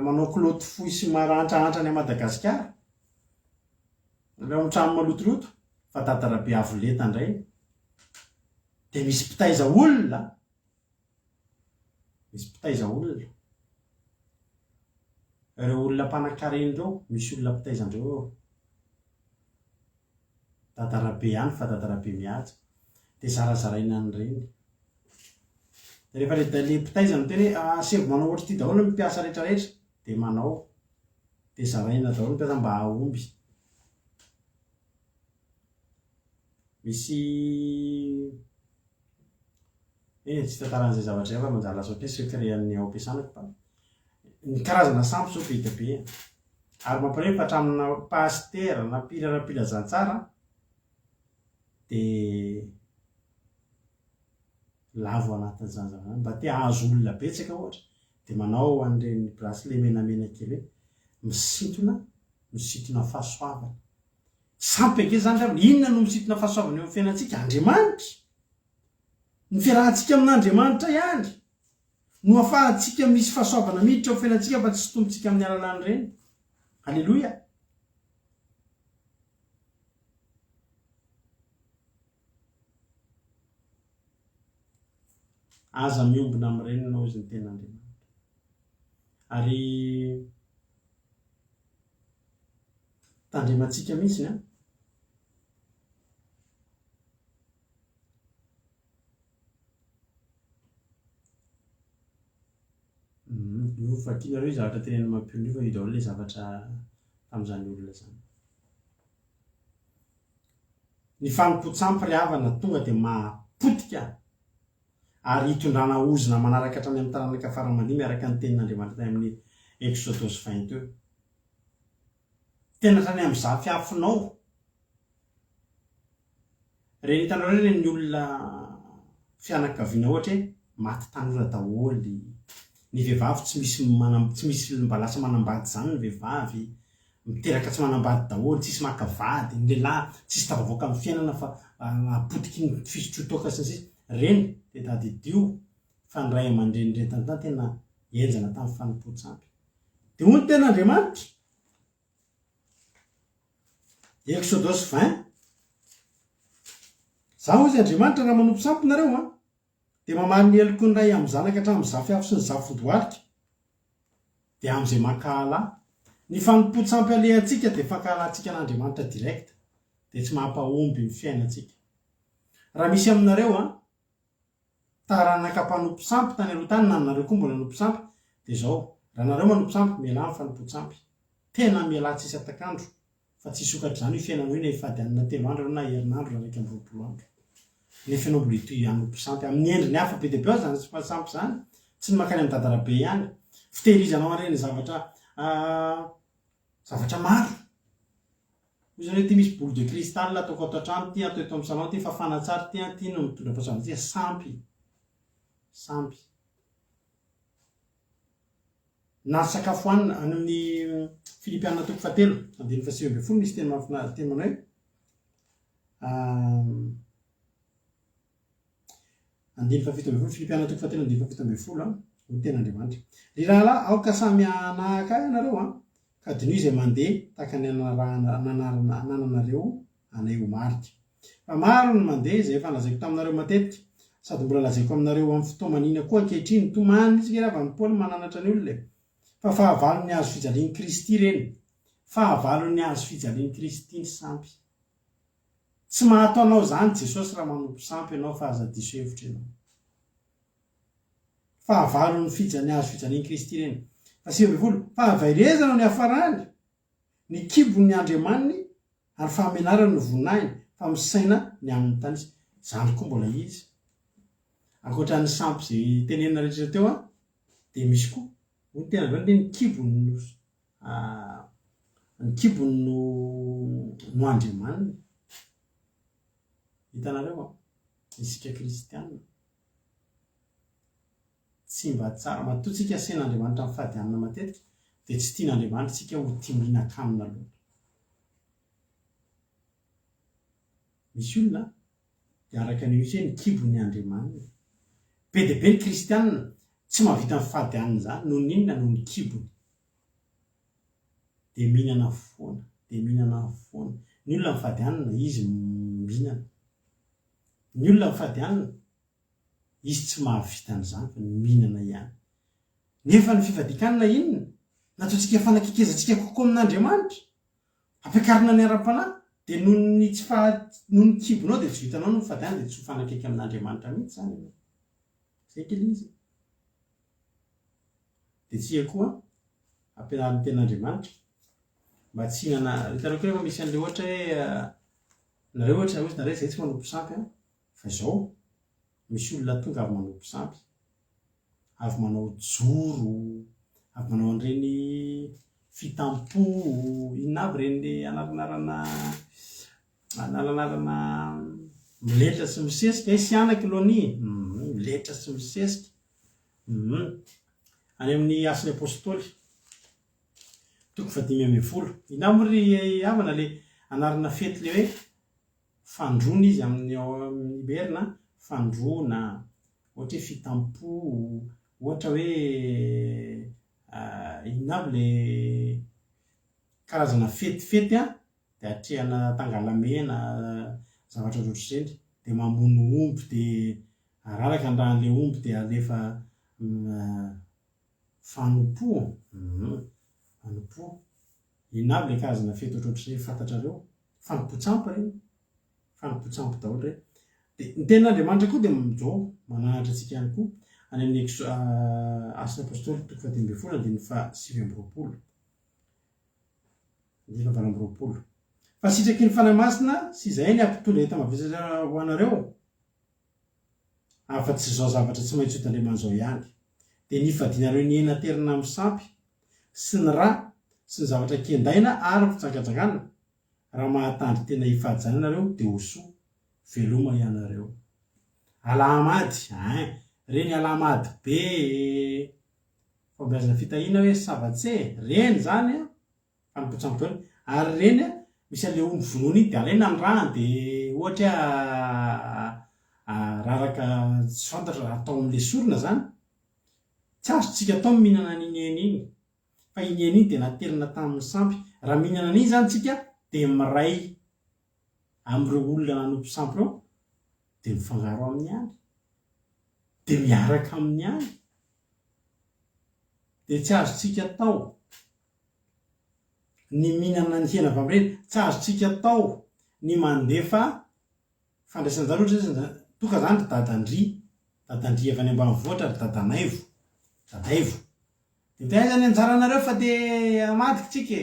manao kiloty fohy sy marantrahantra any Madagasikara le amtrano malotoloto fa dadarabe avoleta indray de misy mpitaiza olona ireo olona mpanankaren'ireo misy olona mpitaizandreo eo dadarabe ihany fa dadarabe mihaja de zarazaraina an'ireny de rehefa le mpitaiza no teny sevo manao ohatra ty daholo ny mpiasa rehetrarehetra de manao de zaraina daholo mpiasa mba ahomby misy tsy tantaran'izay zavatra zay fa manjary lasa ohatry secret-ny ao ampiasanako fa ny karazana sampy zao be dia be ary mampireny fa hatramina pastera na pirapilazantsara de lavo anatin'izany zavatra mba te ahazo olona betsaka ohatra de manao an'ireny bracelet menamena kely misintona fahasoavana sampy ake zany raha inona no misintona fahasoavana eo amin'ny fiainantsika Andriamanitra ny fiarahantsika amin'Andriamanitra ihany no ahafahantsika misy fahasoavana miditra eo fiainantsika fa tsy tombotsika amin'ny alalany ireny halleloia aza miombona amin'ireny ianao izy ny ten'Andriamanitra ary tandremantsika mihitsy io vakinareo zavatra teneny mampionio fa io daholo le zavatra tamin'izany olona zany ny fanompontsampy ry havana tonga de mahapotika ary hitondrana ozina manaraka hatrany amin'ny taranaka faramandimy miaraka ny tenin'Andriamanitra amin'ny Exodus 22 tena hatrany amin'ny zafiafinao reny hitanareo reny ny olona fianakaviana ohatra hoe maty tanora daholy ny vehivavy tsy misy mba lasa manambady zany ny vehivavy miteraka tsy manambady daholy tsisy makavady ny lehilahy tsisy tavavoaka amin'ny fiainana fa apotiky ny fisotro-toaka sy ny sisa reny de tadidio fa ny ray aman-dreny reny tantany tena enjana tamin'ny fanompontsampy de hoy ny ten'Andriamanitra Exodus 20 zaho izy Andriamanitra raha manompo sampy nareo de mamary ny eloko ny ray amin'ny zanaka hatramin'ny zafiafo sy ny zafondohalika de amin'izay mankahala ny fanompontsampy alehantsika de fankahalantsika an'Andriamanitra direct de tsy mampahomby ny fiainantsika raha misy aminareo taranaka mpanompo sampy tany aloha tany na nareo koa mbola nompo sampy de zao raha nareo manompo sampy miala amin'ny fanompontsampy tena miala tsisy atakandro fa tsy sokatra zany io fiainana hoe na ifady anina 3 andro na herinandro na 1 amby 20 andro nefa ianao mbola itoy hanompo sampy amin'ny endriny hafa be dia be zany tsy fahasampy zany tsy ny makany amin'ny dadarabe ihany fitehirizanao an'ireny zavatra maro izany hoe ty misy boule de cristal ataoko ato an-trano ty atao eto amin'ny salon ty fafana tsara ty no mitondra fahasoavana ty sampy na sakafo any amin'ny Filipianina toko 7 andiny fa 7 misy teny manao hoe andiny fa 7 Filipianina toko 7 andiny fa 7 ny ten'Andriamanitra ry rahalahy aoka samy anahaka ianareo ka dino izay mandeha tahaka ny anananareo anay ho marika fa maro ny mandeha izay efa lazaiko taminareo matetika sady mbola lazaiko aminareo amin'ny fotoamanina koa ankehitriny tomany izy raha ny Paoly mananatra ny olona fa fahavalon'ny hazo fijalian'ny Kristy reny fahavalon'ny hazo fijalian'ny Kristy ny sampy tsy mahataonao zany Jesosy raha manompo sampy ianao fa aza diso hevitra ianao fahavalon'ny hazo fijalian'ny Kristy reny fa 20 fa avairezana ny afarany ny kibon'ny andriamaniny ary fahamenarany ny voninahiny fa misaina ny amin'ny tany izy zany koa mbola izy ankoatran'ny sampy zay tenenina rehetra teo a de misy koa ny tena avy ny kibony no andriamaniny hitanareo a isika kristianina tsy mba tsara matotsika asain'andriamanitra amin'ny fahadianana matetika de tsy tian'andriamanitra tsika ho timihinan-kanina aloha misy olona de araka an'io izy hoe ny kibony andriamaniny be de be ny kristianina tsy mahavita ny fahadianana zany noho ny inona noho ny kibony de mihinana foana ny olona ny fahadianana izy mihinana ny olona ny fahadianana izy tsy mahavita an'izany fa ny mihinana ihany nefa ny fivadikanana inona nataontsika fanakekezantsika kokoa amin'andriamanitra ampiakarina ny ara-panahy de noho ny kibonao de tsy vitanao no fahadianana de tsy ho fanakaiky amin'andriamanitra mihitsy zany ianao zay kely izy de tsika koa ampianariny ten'andriamanitra mba tsy hinana hitanao koa rehefa misy an'le ohatra hoe nareo ohatra ozy nareo zay tsy manompo sampy a fa zao misy olona tonga avy manompo sampy avy manao joro avy manao an'ireny fitampo inona avy reny anaranarana miletra sy misesika sy anaky loani miletra sy misesika any amin'ny asin'ny apôstôly 5:10 ina mory avana le anarana fety le hoe fandrona izy amin'ny iberina fandrona ohatra hoe fitampo ohatra hoe inona avy le karazana fetifety a de atrehana tangalamena zavatra ohatr'izay de mamono omby de araraka andrahan'le omby de alefa fanompo inona avy le karazana fety ohatr'izay fantatrareo fanompo-tsampy reny fanompo-tsampy daholo reny de ny ten'andriamanitra koa de zao mananatra antsika ihany koa any amin'ny asin'ny apôstôly 7:20 fa sitraky ny fanahy masina sy izay ny ampitondra hita mavesatra ho anareo afa-tsy zao zavatra tsy maintsy hotandriaman'izao ihany de nifadinareo ny enaterina amin'ny sampy sy ny ra sy ny zavatra kendaina ary fitsangatsangana raha mahatandry tena hifady nareo de hosoa veloma ianareo alamady reny alamady be fambiazana fitahina hoe savatse reny zany a fanompo-tsampy ary reny a misy an'le omby vonoina iny de alaina ny rany de ohatra raraka tsy fantatra atao amin'le sorona zany tsy azotsika atao mihinana n'ineny iny fa ineny iny de naterina tamin'ny sampy raha mihinana an'iny zany tsika de miray am'ireo olona nanompo sampy reo de mifangaro amin'ny any de miaraka amin'ny any de tsy azotsika atao ny mihinana ny hena avy am'ireny tsy azotsika atao ny mandefa fandraisan'zany ohatra toka zany ry dadandry avy any ambanivohitra ry dadaivo de aizany anjaranareo fa de amadiky tsika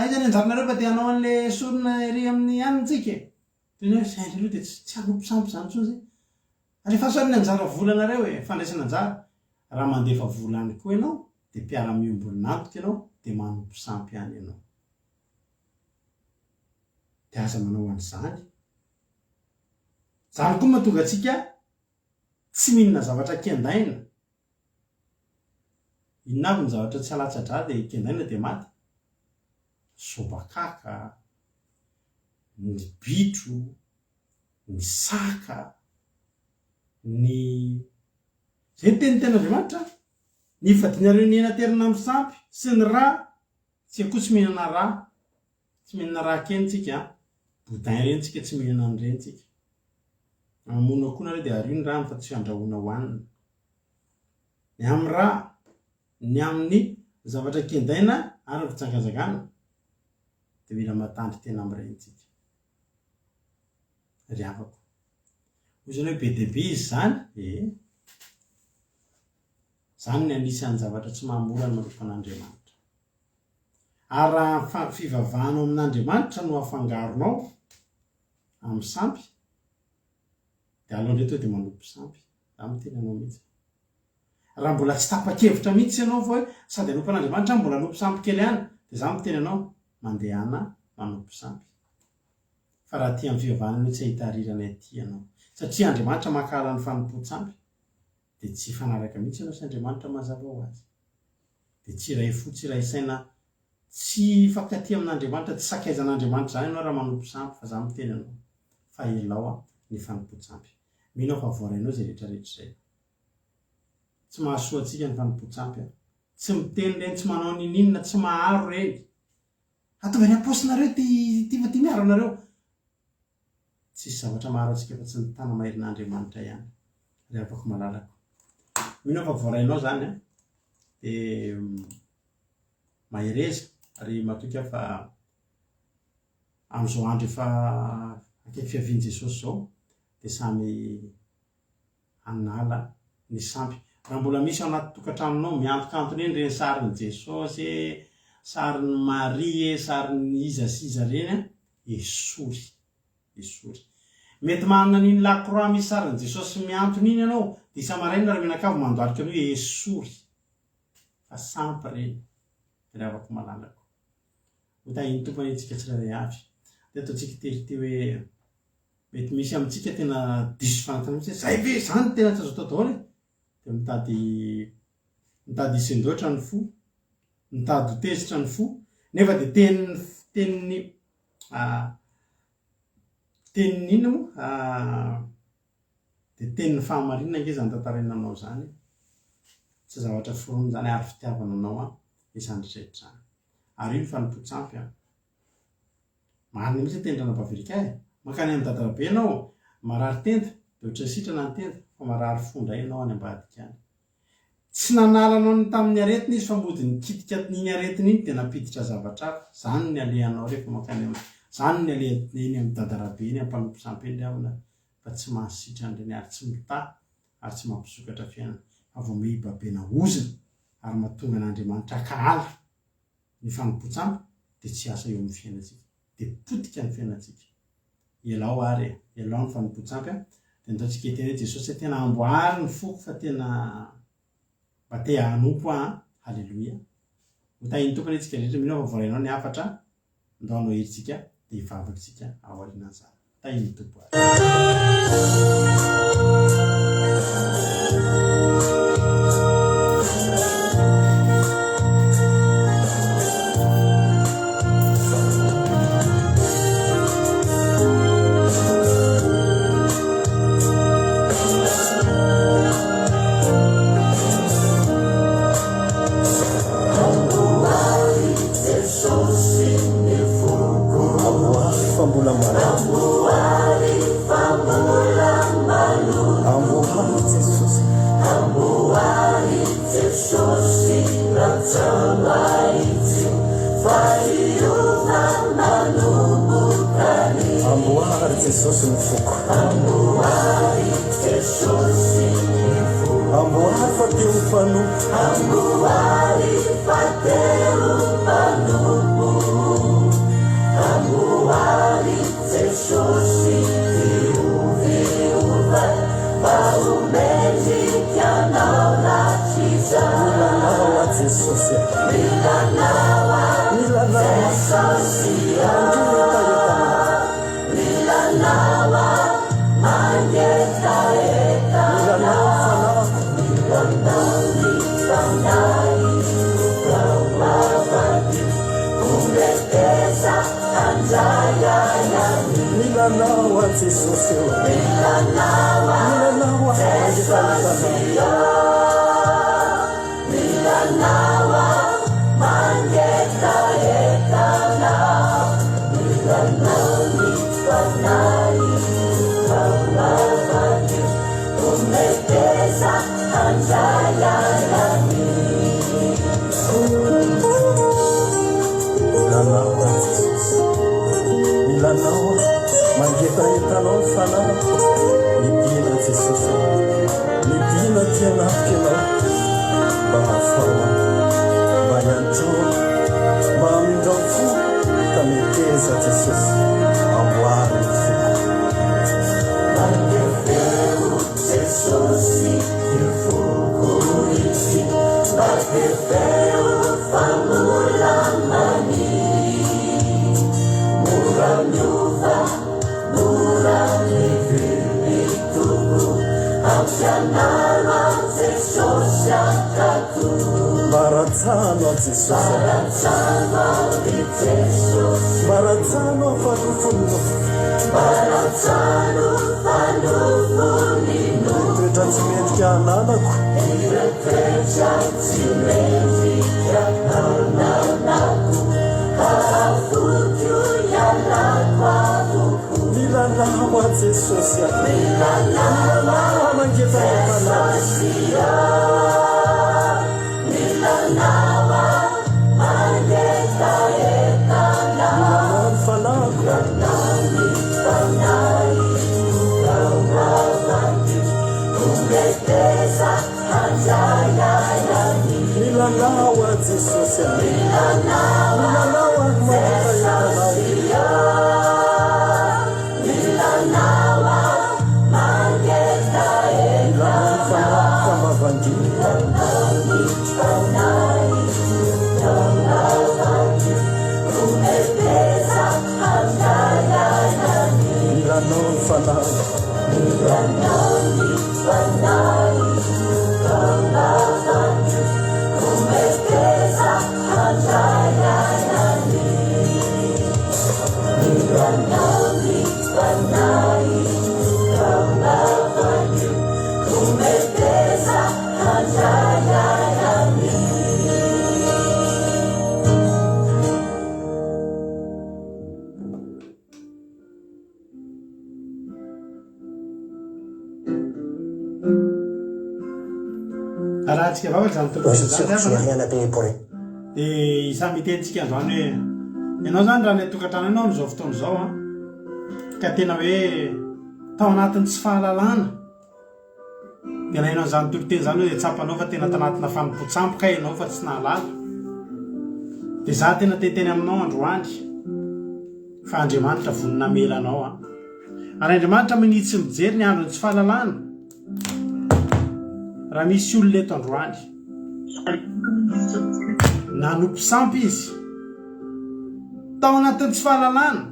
aizany anjaranareo fa de anao an'le sorona ery amin'ny anitsika saindry aloha de tsy anompo sampy zany tsony zay alefa soa ny anjara volanareo fandraisana anjara raha mandefa volany koa ianao de mpiara-miombolinantoka ianao de manompo sampy any ianao de aza manao an'izany zany koa mahatonga atsika tsy mihinana zavatra kendaina inona avy ny zavatra tsy alatsa-dra de kendaina de maty sobakaka ny bitro ny saka ny zay ny ten'andriamanitra ny fadinareo ny enaterina amin'ny sampy sy ny ra tsy akoa tsy mihinana ra keny tsika boudin reny tsika tsy mihinana an'ireny tsika mamono akoho nareo de ario ny rano fa tsy andrahoana hohanina ny amin'ny ra ny amin'ny zavatra kendaina ary ny fitsangatsangana de mila matandry tena ami'ireny tsika ry avako ozy hoe be de be izy zany Zany ny anisan'ny zavatra tsy mahamora ny manompo an'Andriamanitra. Ary raha fivavahanao amin'Andriamanitra no afangaronao amin'ny sampy, dia aleo indray tonga dia manompo sampy. Raha miteny anao mihitsy. Raha mbola tsy tapa-kevitra mihitsy ianao fa hoe sady hanompo an'Andriamanitra mbola hanompo sampy kely ihany, dia za miteny anao mandehana manompo sampy. Fa raha tia amin'ny fivavahana no tsy ahitarirana aty ianao. Satria Andriamanitra makahala ny fanompo-tsampy, dia tsy fanaraka mihitsy ianao sy Andriamanitra mazava ho azy. Dia tsy iray fo, tsy iray saina, tsy fankaty amin'Andriamanitra, tsy sakaizan'Andriamanitra zany ianao raha manompo sampy, fa za miteny anao fa elao ny fanompo-tsampy. Mino aho fa voarainao zay rehetrarehetra zay. Tsy mahasoa antsika ny fanompo-tsampy. Tsy miteny reny, tsy manao ninina, tsy maharo reny. Ataovy any am-paosinareo ty miaro anareo. Tsisy zavatra maharo antsika fa tsy ny tana maherin'Andriamanitra ihany. Ry afaka malalaka. Mino aho fa voarainao zany a, dia mahereza ary matoka fa amin'izao andro efa akaiky fiavian Jesosy zao, dia samy anala ny sampy. Raha mbola misy ao anaty tokantranonao miantokantona eny reny sarin'ny Jesosy, sarin'ny Maria, sarin'ny iza sy iza reny a, esory. Esory. Mety manana n'iny lakroa misy sarin'ny Jesosy miantona iny ianao, dia isa-maraina raha menakavy mandoarika anao hoe esory. Fa sampy reny. Ry havako malalako. Ho tahiny tompony antsika tsirairay avy. Dia ataontsika tery hoe mety misy amintsika tena diso fanantana mihitsy hoe zay ve zany tena tsy azo atao daholo e. Dia mitady isendoatra ny fo, mitady ho tezitra ny fo, nefa dia teniny inona moa? Dia tenin'ny fahamarinana nge zany tantarainanao zany. Tsy zavatra foronina zany ary fitiavana anao izany rehetra zany. Ary io ny fanompo-tsampy a. Marina mihitsy teny ranam-bavirika mankany amin'ny dadarabe ianao, marary tenda, dia ohatran'ny sitrana ny tenda, fa marary fo indray ianao any ambadika any. Tsy nanalanao ny tamin'ny aretina izy fa mody nikitika n'iny aretina iny dia napiditra zavatra hafa. Zany ny alehanao rehefa mankany amin'ny, zany ny alehany eny amin'ny dadarabe eny, amin'ny mpanompo-tsampy eny avana, fa tsy mahasitrana ireny ary tsy mita ary tsy mampisokatra fiainana. Avy ome ibabena ozina ary mahatonga an'Andriamanitra kahala ny fanompo-tsampy, dia tsy asa eo amin'ny fiainantsika, dia potika ny fiainantsika. Elao ary, elao ny fanompo-tsampy a. Dia nataontsika teny hoe Jesosy tena amboary ny foko fa tena mba te hanompo a. Halleloia. Ho tahiny tompony antsika rehetra, mino fa voarainao ny hafatra, ndao hanao heritsika dia hivavakintsika ao aorianan'izany. Tahiny tompo azy. Jesosy ny foko. Amboary Jesosy ny foko. Amboary fa teo mpanompo. Amboary fa teo mpanompo. Amboary Jesosy diovy mba omendrikanao ratsizany. Milanao a Jesosy. Milanao a Jesosy. Milanawa mangetaheta milanawi panai ukawawadi umetesa anjaya nami milanawa Jesosy milanawa Jesosy milanawa mangetaheta milanawi panai ukawawadi umetesa anjaya nami milanawa Jesosy milanawa mangetaheta fanao midina Jesosy midina tianafika anao fefeo famolamani mora miova mora mivirmitoko ampianaro Jesosy akato Baratsano Jesosy baratsano Jesosy Baratsano falufuno baratsano falufunino Rehetra tsy mendrika ananako rehetra tsy mendrika ananako afotro ialako avoko milalao a Jesosy milalao mangetana Jesosy milalao mangetahekana fanako umeteza hajayayani milalao a Jesosy milalao Jesosy milalao mangetahekana famavangina umeteza hajayayani milalao fanako raha antsika vava zany be por dia isa mitentsika androany hoe ianao zany raha ny tokantrano ianao n'izao fotoana izao a ka tena hoe tao anatin'ny tsy fahalalana dia na ianao zany toloteny zany hoe tsapanao fa tena tanatina fanompontsampoka ianao fa tsy nahalala dia za tena teteny aminao androany fa Andriamanitra vonin'amelanao a ary Andriamanitra minitsy mijery ny andro ny tsy fahalalana raha misy olona eto androany nanompo sampy izy tao anatin'ny tsy fahalalana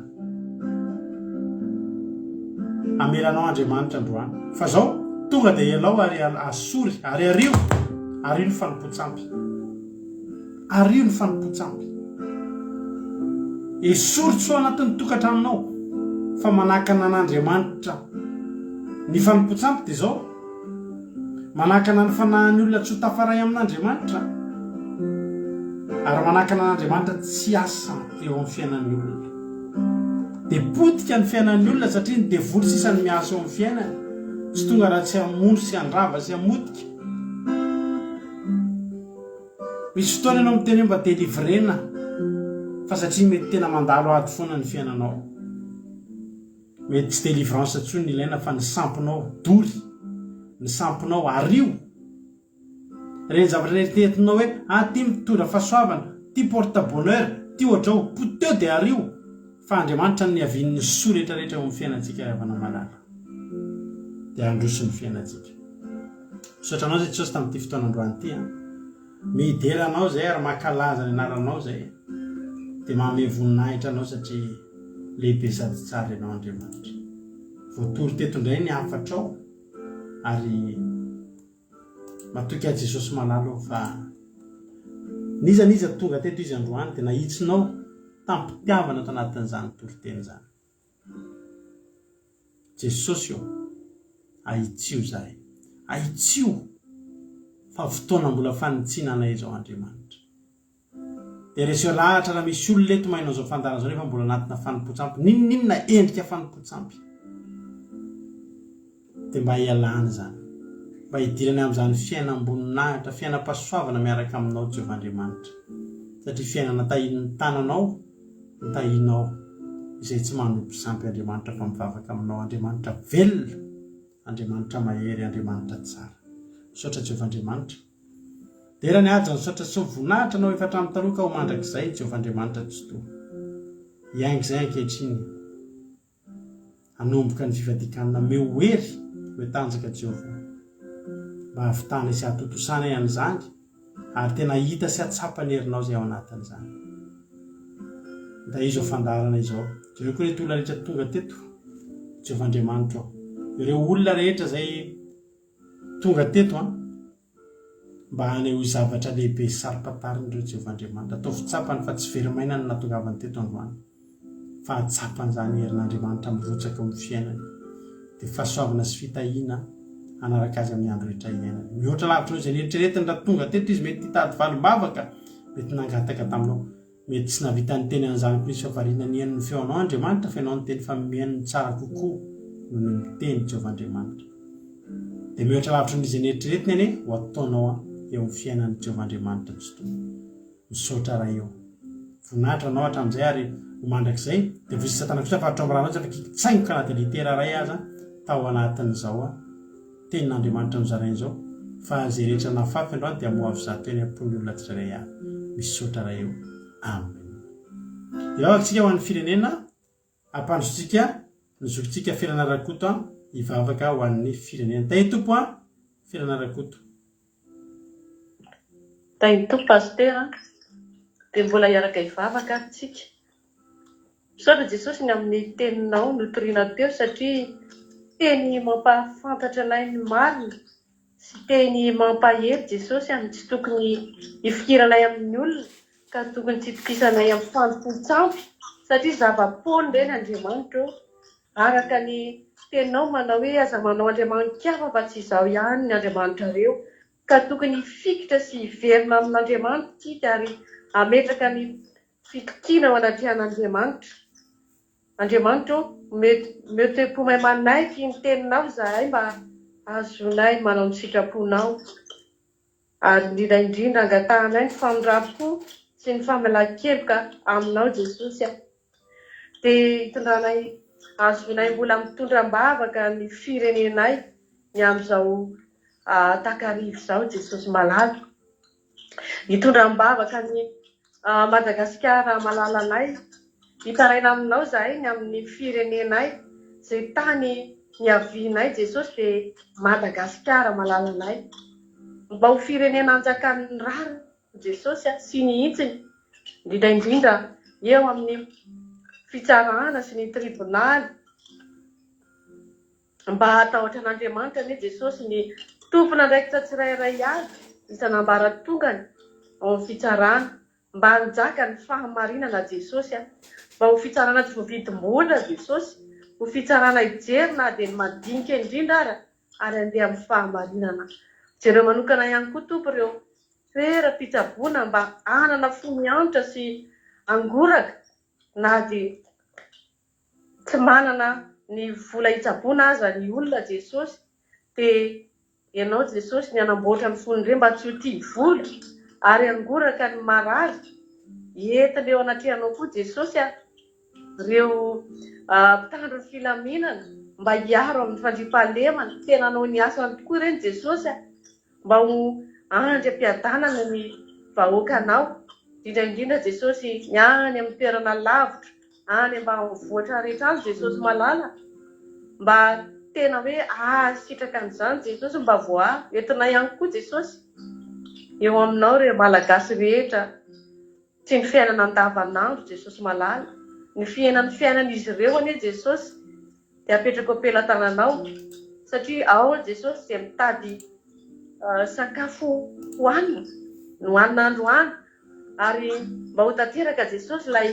amelanao Andriamanitra androany fa zao tonga dia ialao ary asory ary ario ny fanompontsampy ario ny fanompontsampy esory tsy ho anatin'ny tokantranonao fa manakana an'Andriamanitra ny fanompontsampy dia zao manakana ny fanahin'ny olona tsy ho tafaray amin'Andriamanitra ary manakana an'Andriamanitra tsy asa eo amin'ny fiainan'ny olona dia potika ny fiainan'ny olona satria ny devoly sisany miasa eo amin'ny fiainany tsy tonga raha tsy hamono sy handrava sy hamotika misy fotoana ianao miteny hoe mba delivrena fa satria mety tena mandalo ady foana ny fiainanao mety tsy délivrance tsony ny ilaina fa ny sampinao dory ny sampinao ario reny zavatra rehetetinao hoe ty mitondra fahasoavana ty porte bonheur ty ohatrao poteo dia ario fa Andriamanitra ny avin'ny soa rehetrarehetra eo amin'ny fiainantsika avana malala dia androsony fiainantsika sotranao zay Jesosy tamin'ity fotoana androany ity mideranao zay ary makalaza ny anaranao zay dia manome voninahitra anao satria lehibe sady tsara ianao Andriamanitra voatory teto indray ny afatrao ary matoky a Jesosy malalo fa niza tonga teto izy androany dia nahitsinao tampitiavana to anatin'izany toriteny zany Jesosy io ahitsio zahay ahitsio fa fotoana mbola fanitsinana izao Andriamanitra dia reseo lahatra raha misy olona eto mainao zao fandarana zao nefa mbola anatina fanompontsampy ninona endrika fanompontsampy dia mba hialana zany mba hidirany amin'izany fiainam-boninahitra fiainam-pahasoavana miaraka aminao Jehovah'Andriamanitra satria fiainana tahin'ny tananao ny tahinao izay tsy manompo sampy Andriamanitra fa mivavaka aminao Andriamanitra velona Andriamanitra mahery Andriamanitra tsara misaotra Jehovah'Andriamanitra dia raha ny ady zany misaotra sy voninahitra anao efa hatramin'ny taloha ka ho mandrakizay Jehovah'Andriamanitra tsy toa hiaingy zay ankehitriny hanomboka ny fivadikanana mehoery hoe tanjaka Jehova mba hafitana sy hatotosana ihany zany ary tena hita sy atsapany herinao zay ao anatin'izany. Da izao fandarana izao ireo koa reto olona rehetra tonga teto Jehovah'Andriamanitra ao, ireo olona rehetra zay tonga teto mba haneho zavatra lehibe sy sarim-pantariny ireo Jehovah'Andriamanitra, atao fitsapany fa tsy verimaina no natongavany teto androany, fa atsapany zany herin'Andriamanitra mirotsaka amin'ny fiainany, dia fahasoavana sy fitahiana anaraka azy amin'ny andro rehetra iainany. Mihoatra lavitra izay nieritreretiny raha tonga teto izy mety hitady valim-bavaka, mety nangataka taminao, mety tsy navita ny teny an'izany Kristy fa variana ny hain'ny feonao Andriamanitra, feonao ny teny fa mihain'ny tsara kokoa no ny miteny Jehovah'Andriamanitra. Dia mihoatra lavitra n'izay nieritreretiny anie ho ataonao eo amin'ny fiainan'ny Jehovah'Andriamanitra misaotra raha eo. Voninahitra anao hatramin'izay ary ho mandrakizay dia vozy Satana kosa fa hatrao amin'irano fa kikitsaingo ka anaty litera ray aza tao anatin'izao tenin'Andriamanitra nozarain'izao fa zay rehetra nafafy androany dia moavy zato eny am-pony olona tsirairay avy misaotra raha eo. Amen. Ivavaka ho an'ny firenena ampandrotsika nizokintsika firenena rakoto ivavaka ho an'ny firenena. Tay tompo firenena rakoto. Tay tompo pasteur dia mbola hiaraka ivavaka tsika. Misaotra Jesosy ny amin'ny teninao notoriana teo satria teny mampafantatra anay ny marina sy teny mampahery Jesosy amin'ny tsy tokony hifikiranay amin'ny olona ka tokony tsy tokisanay amin'ny fandrompon-tsampy satria zava-pony ireny Andriamanitra araka ny teninao manao hoe aza manao Andriamanikafa fa tsy izao ihany ny Andriamanitra reo ka tokony fikitra sy hiverina amin'Andriamanitra tsika ary ametraka ny fitokiana ao anaty an'Andriamanitra. Andriamanitra mety mpomay manaiky ny teninao zahay mba azonay manao ny sitraponao ary indrindra angatahanay ny famindram-po sy ny famelan-keloka aminao Jesosy dia hitondranay azonay mbola mitondram-bavaka ny firenenay ny amin'izao takarivo izao Jesosy malala, hitondram-bavaka ny Madagasikara malalanay, hitaraina aminao zahay ny amin'ny firenenay zay tany niavianay Jesosy dia Madagasikara malalanay, mba ho firenena anjakan'ny rary Jesosy sy ny hitsiny indrindra eo amin'ny fitsarana sy ny tribonaly mba hatahotra an'Andriamanitra ny Jesosy ny tompona ndraikitra tsirairay avy isan'ambara tongany ao amin'ny fitsarana mba hanjaka ny fahamarinana Jesosy, mba ho fitsarana tsy voavidim-bola Jesosy, ho fitsarana ijerina dia ny madinika indrindra ary andeha amin'ny fahamarinana. Jereo manokana ihany koa tompo ireo toeram-pitsaboana mba hanana fo miantra sy angoraka na dia tsy manana ny vola hitsaboana aza ny olona Jesosy dia ianao Jesosy ny anamboatra ny fonindre mba tsy ho tia vola ary angoraka ny marary entiny eo anatrehanao koa Jesosy ireo mpitandro ny filaminana mba hiaro amin'ny fandriampahalemana tenanao ny asany tokoa ireny Jesosy mba ho andram-piadanana ny vahoakanao indrindra Jesosy ny any amin'ny toerana lavitra any mba voatra rehetra any Jesosy malala mba tena hoe sitraka an'izany Jesosy mba voa entinay ihany koa Jesosy eo aminao ireo malagasy rehetra tsy ny fiainana andavanandro Jesosy malala ny fiainan'izy ireo anie Jesosy dia apetraka am-pelatananao satria ao Jesosy dia mitady sakafo hohanina androany ary mba ho tanteraka Jesosy ilay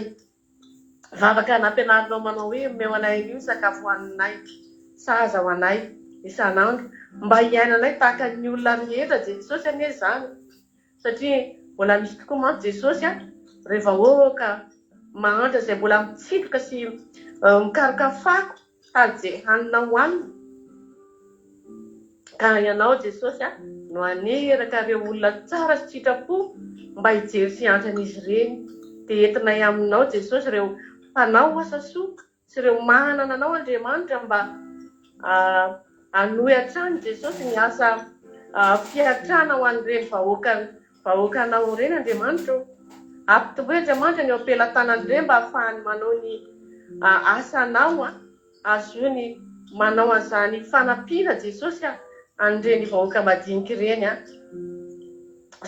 vavaka nampianarinao manao hoe meo anay io sakafo hohaninay saza ho anay isanandro mba hiainanay tahaka ny olona rehetra Jesosy anie izany satria mbola misy tokoa mantsy Jesosy rehefa oka mahantra izay mbola mitsipoka sy mikaroka fako izay hanina hohanina ka ianao Jesosy no aneraka ireo olona tsara sy sitrapo mba hijery sy antran'izy ireny dia entinay aminao Jesosy ireo mpanao asa soa sy ireo manana anao Andriamanitra mba hanohy hatrany Jesosy ny asa fiatrana ho an'ireny vahoakanao ireny Andriamanitra ampitomboy Andriamanitra ny eo am-pelatanan'ireny mba ahafahany manao ny asanao azony manao an'izany fanampiana Jesosy an'ireny vahoaka madinika ireny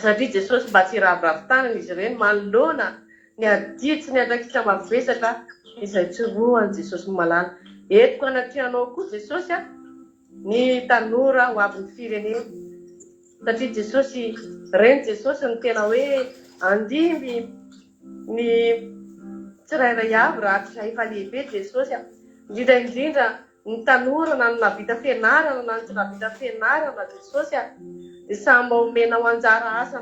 satria Jesosy mba tsy raviravitanana izy ireny manoloana ny adia tsy ny andraikitra mavesatra izay tsoroany Jesosy malala. Entiko anatrehanao koa Jesosy ny tanora ho avy ny firenena, satria Jesosy reny Jesosy ny tena hoe andimby ny tsirairay avy raha tsy efa lehibe Jesosy indrindra indrindra ny tanora na ny navita fianarana na ny tsy navita fianarana Jesosy dia samy omena ho anjara asa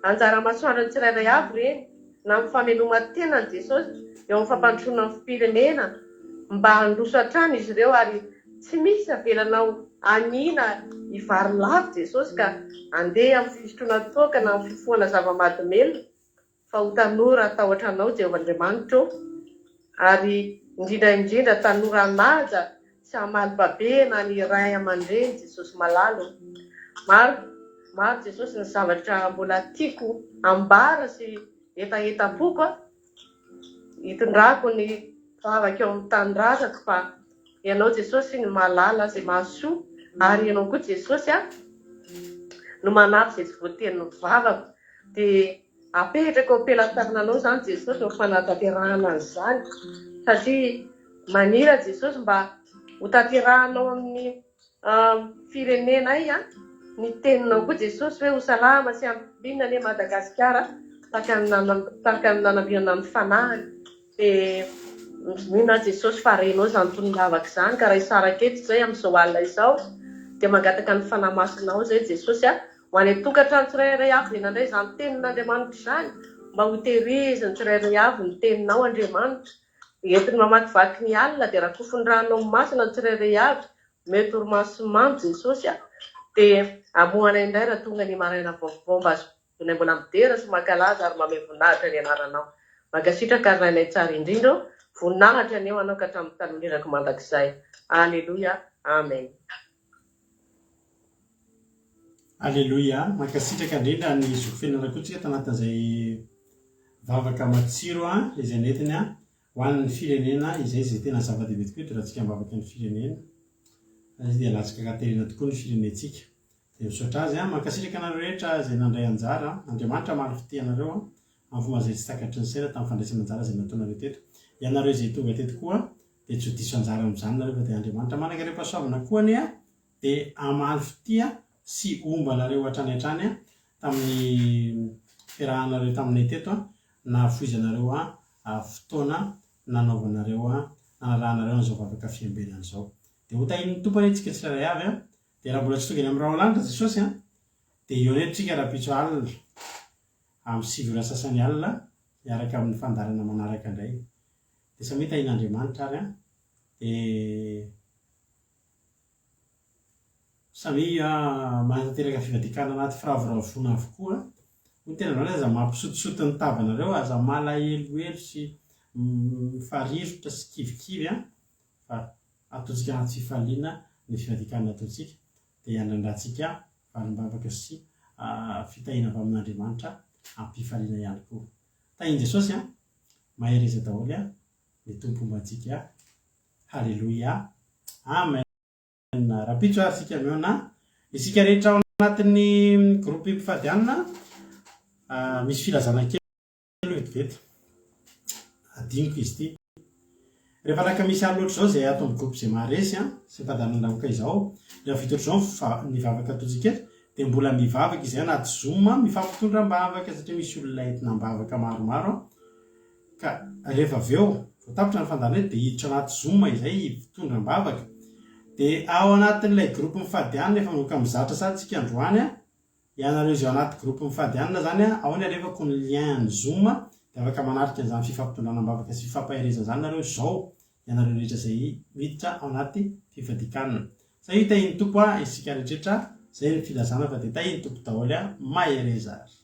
anjara masoandro ny tsirairay avy reny na amin'ny fameloma-tenany Jesosy eo amin'ny fampandrosoana ny firenena mba handroso hatrany izy ireo ary tsy misy avelanao anina ivary lavo Jesosy ka andeha amin'ny fisotroana toaka na amin'ny fifohana zava-mahadomelona fa ho tanora atahotra anao Jehovahandriamanitra ary indrindra indrindra tanora naja sy amaly-babe na ny ray aman-dreny Jesosy malalo. Maro Jesosy ny zavatra mbola tiako ambara sy etaetapoko hitondrako ny vavaka eo amin'ny tanindrazako fa ianao Jesosy ny malala izay mahasoa ary ianao koa Jesosy no manampy izay tsy voatenin'ny vavako dia apetraka eo am-pelantarananao izany Jesosy no fanatanterahana an'izany satria manira Jesosy mba ho tanterahanao amin'ny firenenay ny teninao koa Jesosy hoe ho salama sy ambinina ny Madagasikara tahaka ny nanambinana amin'ny fanahany dia mihina Jesosy farenao izany tonolavaka izany ka raha isaraketo izay amin'izao alina izao dia mangataka ny fanamasinao izay Jesosy ho any tokantrano tsirairay avy dia nandray izany tenin'Andriamanitra izany mba ho tehiriziny tsirairay avy ny teninao Andriamanitra entiny mamakivaky ny alina dia raha kofony ranonao masina ny tsirairay avy mety oromaso mamy Jesosy dia amohana indray raha tonga ny maraina vaovao mba azonay mbola midera sy mankalaza ary mame voninahitra ny anaranao. Mankasitraka ary rainay tsara indrindra voninahitra ny eo anao ka hatramin'ny tanolerako mandrakizay. Aleloia, amen. Aleloia, mankasitraka indrindra ny zofenanakotsika tanatin'izay vavaka matsiro izay netiny ho an'ny firenena izay tena zava-dehibe tokoa eto raha tsika mivavaka ny firenena izy dia latsaka katerina tokoa ny firenentsika dia misaotra azy mankasitraka anareo rehetra izay nandray anjara Andriamanitra marifite anareo amin'ny fomba izay tsy takatry ny saina tamin'ny fandraisana anjara izay nataonareo teto ianareo izay tonga teto koa dia tsy ho diso anjara amin'izany nareo fa dia Andriamanitra manankarem-pahasoavana koa ania dia amalifity sy omba nareo hatrany hatrany tamin'ny fiarahanareo taminay teto na foizanareo fotoana nanaovanareo nanarahanareo n'izao vavaka fiambenana izao dia ho tahin'ny tompony antsika tsirairay avy dia raha mbola tsy tonga ny amin'ny raolanitra Jesosy dia eo nentsika raha-pitso alina amin'ny sivy sasany alina miaraka amin'ny fandarana manaraka indray dia samy tahin'Andriamanitra ary dia samy manatanteraka fivadikana anaty firavoravona avokoa ny tena androany aza mampisotisoty ny tavanareo aza malaheloelo sy farivotra sy kivikivy fa ataontsika anaty fifaliana ny fivadikana ataontsika dia handrandrantsika valim-bavaka sy fitahina avy amin'Andriamanitra ampifaliana ihany koa tahiny Jesosy mahereza daholo ny tompo-ombantsika. Haleloia, amen. Raha-pitso ary sika meona isika rehetra ao anatin'ny gropy mpifadianana misy filazana kely vetivety adiniko izy ity rehefa raka misy any loatra izao izay ato amin'ny gropy izay maharesy sy mifadianana izao rehefa vita ohatr'izao ny vavaka ataontsika eto dia mbola mivavaka izay anaty Zoom mifampitondram-bavaka satria misy olona entina-bavaka maromaro ka rehefa avy eo voatapitra ny fandarana eto dia hiditra anaty Zoom izay fitondram-bavaka dia ao anatin'ilay gropy mifadianana efa manoka mizatra sady tsika androany ianareo izay ao anaty gropy mifadianana zany ao ny alefako ny lien ny Zoom dia afaka manarika an'izany fifampitondranam-bavaka sy fifampaherezana zany nareo izao ianareo rehetra izay miditra ao anaty fifadikanana zay hitahiny tompo isika rehetra zay ny filazana fa dia tahiny tompo daholo mahereza ary.